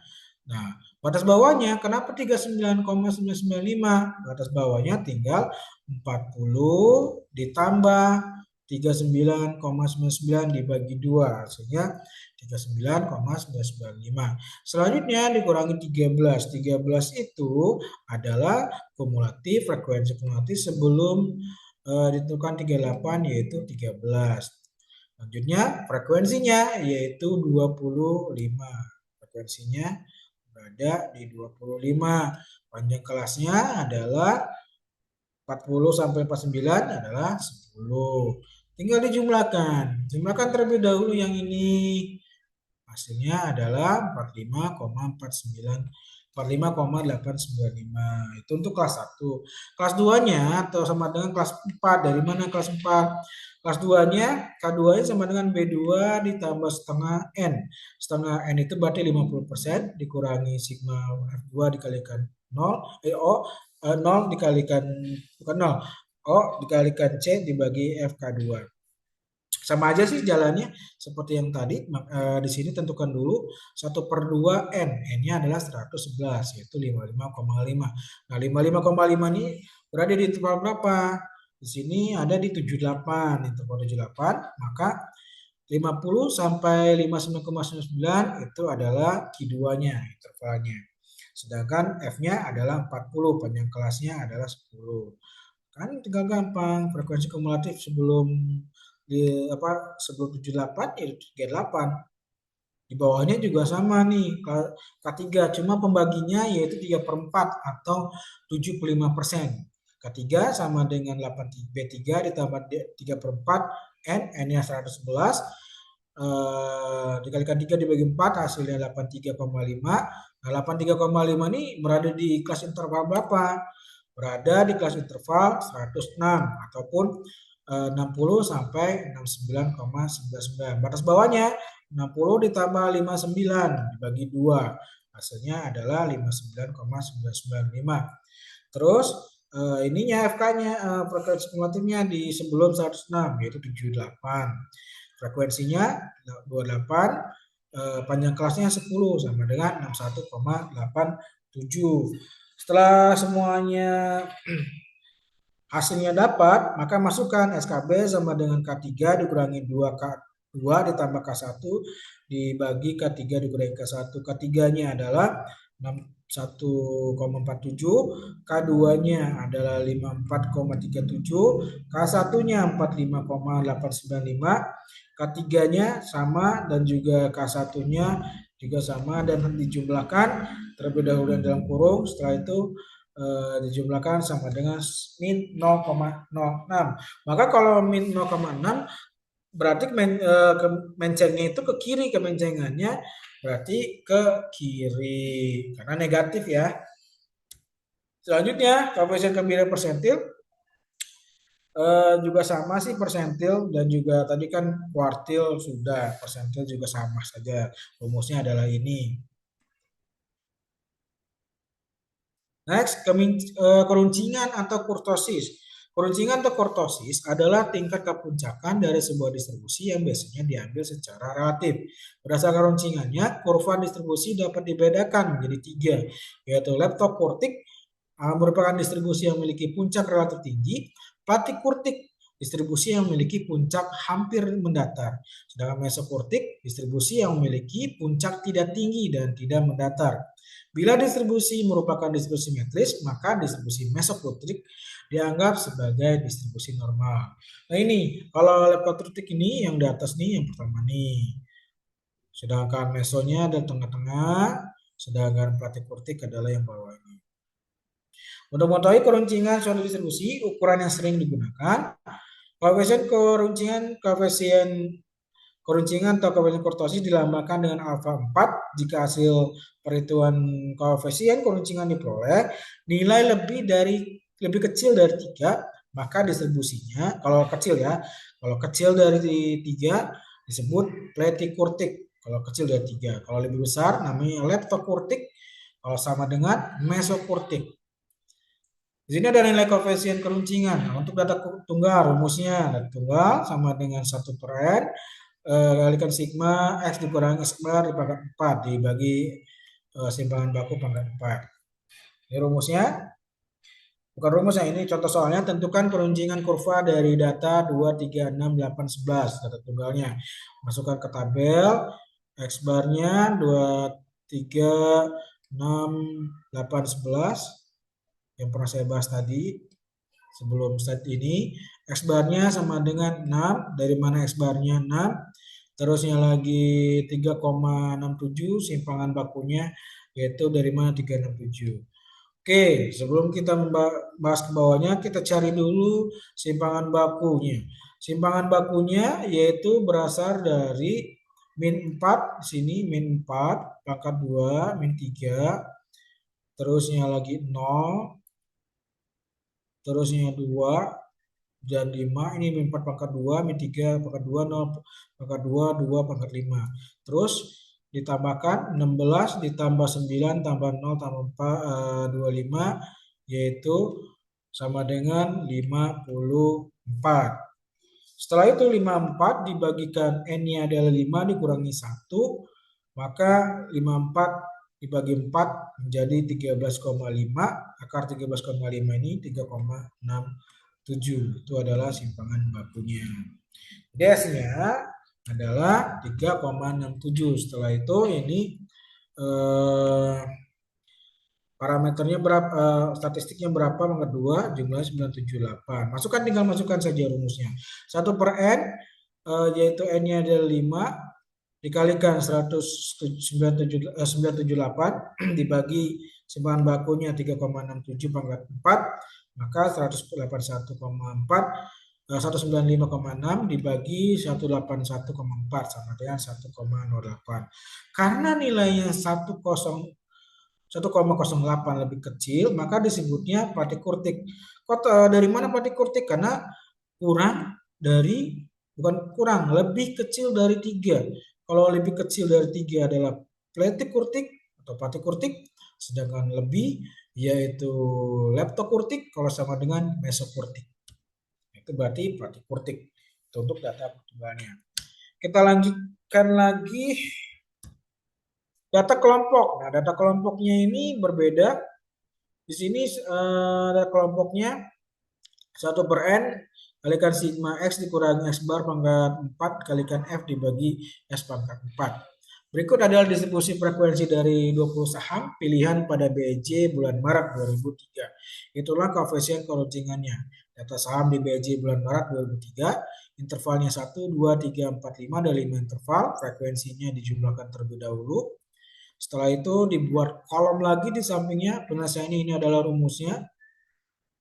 Nah, batas bawahnya kenapa 39,995? Batas bawahnya tinggal 40 ditambah 39,99 dibagi 2 hasilnya 39,995. Selanjutnya dikurangi 13. 13 itu adalah kumulatif frekuensi kumulatif sebelum ditentukan 38 yaitu 13. Selanjutnya frekuensinya yaitu 25. Frekuensinya berada di 25. Panjang kelasnya adalah 40 sampai 49 adalah 10. Tinggal dijumlahkan. Jumlahkan terlebih dahulu yang ini. Hasilnya adalah 45,895. Itu untuk kelas 1. Kelas 2-nya atau sama dengan kelas 4. Dari mana kelas 4? Kelas 2-nya, K2-nya sama dengan B2 ditambah setengah N. Setengah N itu berarti 50% dikurangi sigma F2 dikalikan 0, O, 0 dikalikan, bukan 0, O dikalikan C dibagi FK2. Sama aja sih jalannya seperti yang tadi. Di sini tentukan dulu 1/2 N. N-nya adalah 111, yaitu 55,5. Nah, 55,5 ini berada di interval berapa? Di sini ada di 78, interval 78, maka 50 sampai 59,99 itu adalah Q2-nya, intervalnya. Sedangkan F-nya adalah 40, panjang kelasnya adalah 10. Kan tinggal gampang, frekuensi kumulatif sebelum sebelum 78 ya 38. Di bawahnya juga sama nih, K3, cuma pembaginya yaitu 3/4 atau 75%. K3 sama dengan 8 B3 ditambah 3/4 N, N-nya 111, dikalikan 3 dibagi 4 hasilnya 83,5. Nah, 83,5 ini berada di kelas interval berapa? Berada di kelas interval 106 ataupun 60 sampai 69,99. Batas bawahnya 60 ditambah 59 dibagi 2. Hasilnya adalah 59,995. Terus ininya FK-nya, frekuensi kumulatifnya di sebelum 106 yaitu 78. Frekuensinya 28, panjang kelasnya 10 sama dengan 61,87. Setelah semuanya hasilnya dapat, maka masukkan SKB sama dengan K3 dikurangi 2K2 ditambah K1 dibagi K3 dikurangi K1. K3-nya adalah 61,47, K2-nya adalah 54,37, K1-nya 45,895, K3-nya sama dan juga K1-nya juga sama dan dijumlahkan terlebih dahulu dalam kurung, setelah itu dijumlahkan sama dengan min 0,06. Maka kalau min 0,6 berarti kemencengnya itu ke kiri, kemencengannya berarti ke kiri karena negatif ya. Selanjutnya koefisien kemiripan persentil juga sama sih persentil dan juga tadi kan kuartil sudah, persentil juga sama saja. Rumusnya adalah ini. Next, keruncingan atau kurtosis. Keruncingan atau kurtosis adalah tingkat kepuncakan dari sebuah distribusi yang biasanya diambil secara relatif. Berdasarkan keruncingannya, kurva distribusi dapat dibedakan menjadi 3, yaitu leptokurtik merupakan distribusi yang memiliki puncak relatif tinggi, platikurtik distribusi yang memiliki puncak hampir mendatar, sedangkan mesokurtik distribusi yang memiliki puncak tidak tinggi dan tidak mendatar. Bila distribusi merupakan distribusi metris, maka distribusi mesokurtik dianggap sebagai distribusi normal. Nah ini, kalau leptokurtik ini yang di atas nih, yang pertama nih. Sedangkan mesonya ada tengah-tengah, sedangkan platikurtik adalah yang bawah ini. Untuk mengetahui keruncingan suatu distribusi, ukuran yang sering digunakan, koefisien keruncingan atau koefisien kurtosis dilambangkan dengan alfa 4 jika hasil perhitungan koefisien keruncingan diperoleh nilai lebih kecil dari 3, maka distribusinya kalau kecil dari 3 disebut pletikurtik kalau kecil dari 3. Kalau lebih besar namanya leptokurtik kalau sama dengan mesokurtik. Di sini ada nilai koefisien keruncingan. Nah, untuk data tunggal rumusnya data tunggal sama dengan 1/n kalikan sigma X dikurangi X bar dipangkat 4 dibagi simpangan baku pangkat 4. Ini rumusnya. Bukan rumusnya, ini contoh soalnya. Tentukan keruncingan kurva dari data 2, 3, 6, 8, 11. Data tunggalnya. Masukkan ke tabel. X barnya 2, 3, 6, 8, 11. Yang pernah saya bahas tadi. Sebelum slide ini. X barnya sama dengan 6. Dari mana X barnya 6? Terusnya lagi 3,67 simpangan bakunya yaitu dari mana 367. Oke, sebelum kita membahas ke bawahnya kita cari dulu simpangan bakunya. Simpangan bakunya yaitu berasal dari min 4 di sini min 4 pangkat 2 min 3 terusnya lagi 0 terusnya 2 dan 5 ini min 4 pangkat 2 min 3 pangkat 2 0 pangkat 2 2 pangkat 5 terus ditambahkan 16 ditambah 9 tambah 0 tambah 4 25 yaitu sama dengan 54. Setelah itu 54 dibagikan N-nya adalah 5 dikurangi 1, maka 54 dibagi 4 menjadi 13,5. Akar 13,5 ini 3,67. Itu adalah simpangan bakunya. DS-nya adalah 3,67. Setelah itu ini parameternya berapa, statistiknya berapa, maka 2 jumlahnya 978. Tinggal masukkan saja rumusnya. 1 per N, yaitu N-nya adalah 5, dikalikan 978, dibagi simpangan bakunya 3,67 pangkat 4, maka 181,4, 195,6 dibagi 181,4 sama dengan 1,08. Karena nilainya 1,08 lebih kecil, maka disebutnya Pratik-Kurtik. Dari mana Pratik-Kurtik? Karena lebih kecil dari 3. Kalau lebih kecil dari 3 adalah Pletik-Kurtik atau Pratik-Kurtik, sedangkan lebih yaitu Leptokurtik kalau sama dengan Mesokurtik. Itu berarti Pratik-Kurtik. Itu untuk data pertumbuhannya. Kita lanjutkan lagi data kelompok. Nah, data kelompoknya ini berbeda. Di sini ada kelompoknya 1 per N kalikan sigma X dikurangi X bar pangkat 4 kalikan F dibagi S pangkat 4. Berikut adalah distribusi frekuensi dari 20 saham pilihan pada BEJ bulan Maret 2003. Itulah koefisien kerucungannya. Data saham di BEJ bulan Maret 2003, intervalnya 1, 2, 3, 4, 5, ada 5 interval, frekuensinya dijumlahkan terlebih dahulu. Setelah itu dibuat kolom lagi di sampingnya, penyelesaiannya ini adalah rumusnya.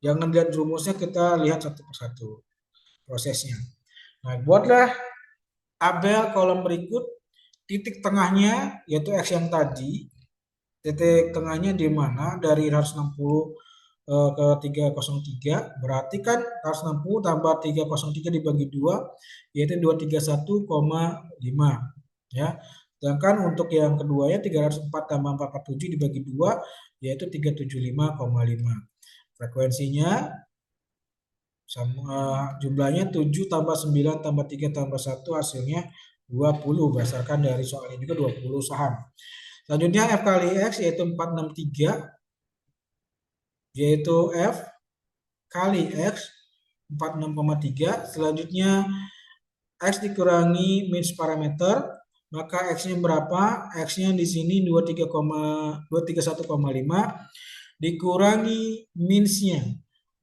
Jangan lihat rumusnya, kita lihat satu persatu prosesnya. Nah, buatlah tabel kolom berikut. Titik tengahnya yaitu X yang tadi. Titik tengahnya di mana? Dari 160 ke 303. Berarti kan 160 tambah 303 dibagi 2 yaitu 231,5 ya. Sedangkan untuk yang keduanya 304 tambah 447 dibagi 2 yaitu 375,5. Frekuensinya sama, jumlahnya 7 tambah 9 tambah 3 tambah 1 hasilnya 20 berdasarkan dari soal ini juga 20 saham. Selanjutnya F kali X yaitu 463 yaitu F kali X 46,3. Selanjutnya X dikurangi minus parameter, maka X-nya berapa? X-nya di sini 231,5 dikurangi minusnya.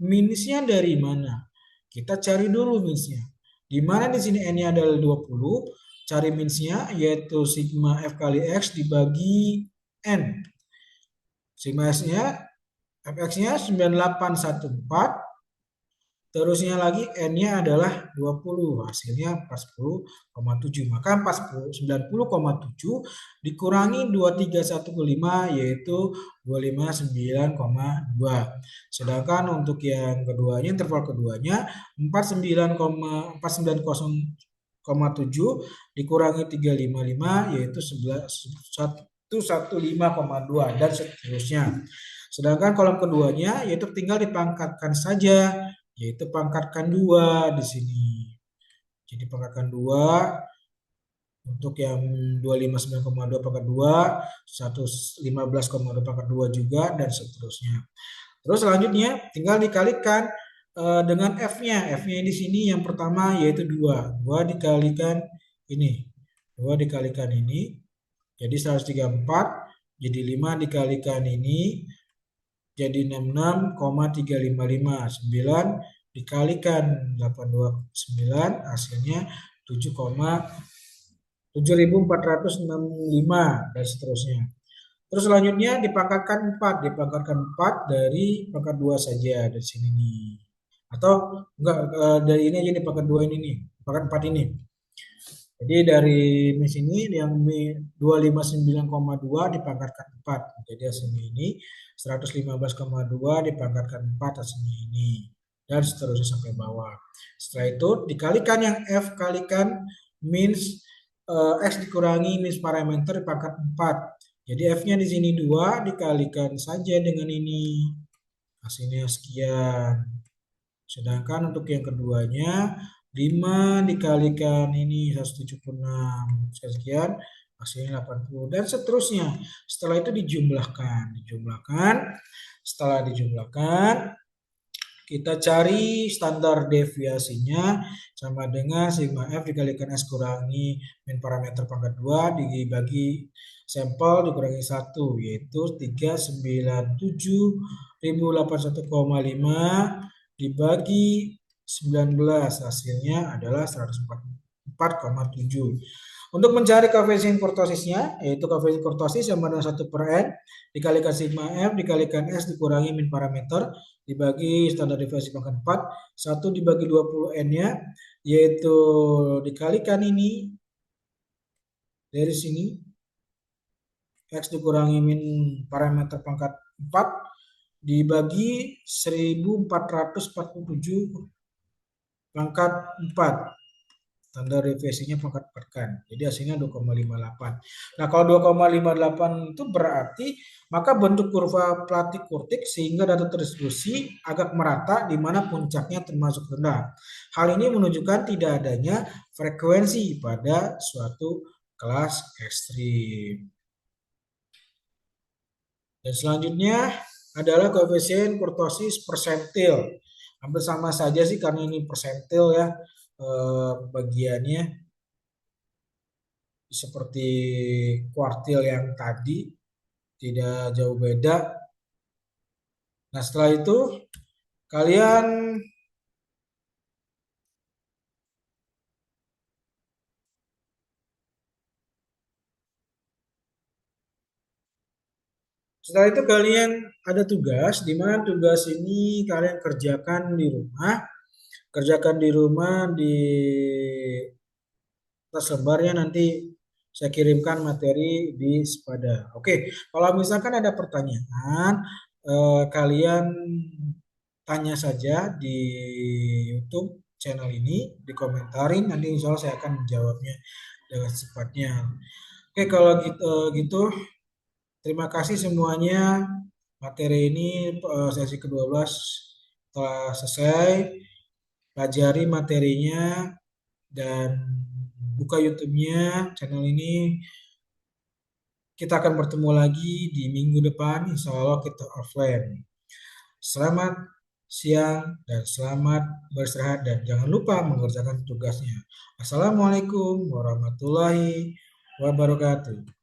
Minusnya dari mana? Kita cari dulu minusnya. Di mana di sini N-nya adalah 20, cari minusnya yaitu sigma F kali X dibagi N. Sigma X-nya Fx-nya 9814. Terusnya lagi N-nya adalah 20, hasilnya 40,7. Maka 90,7 dikurangi 2315 yaitu 259,2. Sedangkan untuk yang keduanya, interval keduanya 49,7 dikurangi 355 yaitu 115,2 dan seterusnya. Sedangkan kolom keduanya yaitu tinggal dipangkatkan saja, yaitu pangkatkan 2 di sini. Jadi pangkatkan 2 untuk yang 259,2 pangkat 2, 115,2 pangkat 2 juga dan seterusnya. Terus selanjutnya tinggal dikalikan dengan F-nya. F-nya di sini yang pertama yaitu 2. 2 dikalikan ini. 2 dikalikan ini jadi 134, jadi 5 dikalikan ini jadi 66,355. 9 dikalikan 829 hasilnya 7,7465 dan seterusnya. Terus selanjutnya dipangkatkan 4, dari pangkat 2 saja dari sini nih. Atau enggak, dari ini aja nih pangkat 2 ini nih, pangkat 4 ini. Jadi dari Miss ini yang 259,2 dipangkatkan 4. Jadi hasilnya ini 115,2 dipangkatkan 4 hasilnya ini. Dan seterusnya sampai bawah. Setelah itu dikalikan yang F kalikan means X dikurangi means parameter dipangkat 4. Jadi F-nya di sini 2 dikalikan saja dengan ini. Hasilnya sekian. Sedangkan untuk yang keduanya 5 dikalikan ini 176 sekian hasilnya 80 dan seterusnya. Setelah itu dijumlahkan. Setelah dijumlahkan kita cari standar deviasinya sama dengan sigma F dikalikan S kurangi min parameter pangkat 2 dibagi sampel dikurangi 1 yaitu 397.081,5 dibagi 19 hasilnya adalah 144,7. Untuk mencari koefisien kurtosisnya yaitu koefisien kurtosis sama dengan 1 per N dikalikan sigma F dikalikan S dikurangi min parameter dibagi standar deviasi pangkat 4 1 dibagi 20 N-nya yaitu dikalikan ini dari sini X dikurangi min parameter pangkat 4 dibagi 1447 pangkat 4 standar deviasinya pangkat 4 kan. Jadi hasilnya 2,58. Nah, kalau 2,58 itu berarti maka bentuk kurva Platik Kurtik sehingga data terdistribusi agak merata di mana puncaknya termasuk rendah. Hal ini menunjukkan tidak adanya frekuensi pada suatu kelas ekstrim. Dan selanjutnya adalah koefisien kurtosis persentil. Hampir sama saja sih karena ini persentil ya bagiannya seperti kuartil yang tadi tidak jauh beda. Nah setelah itu kalian ada tugas di mana tugas ini kalian kerjakan di rumah. Kerjakan di rumah di atas lembarnya nanti saya kirimkan materi di Sepada. Oke, kalau misalkan ada pertanyaan, kalian tanya saja di YouTube channel ini, dikomentarin, nanti insya Allah saya akan menjawabnya dengan cepatnya. Oke, kalau gitu, terima kasih semuanya. Materi ini sesi ke-12 telah selesai. Pelajari materinya dan buka YouTube-nya channel ini. Kita akan bertemu lagi di minggu depan, insya Allah kita offline. Selamat siang dan selamat beristirahat dan jangan lupa mengerjakan tugasnya. Assalamualaikum warahmatullahi wabarakatuh.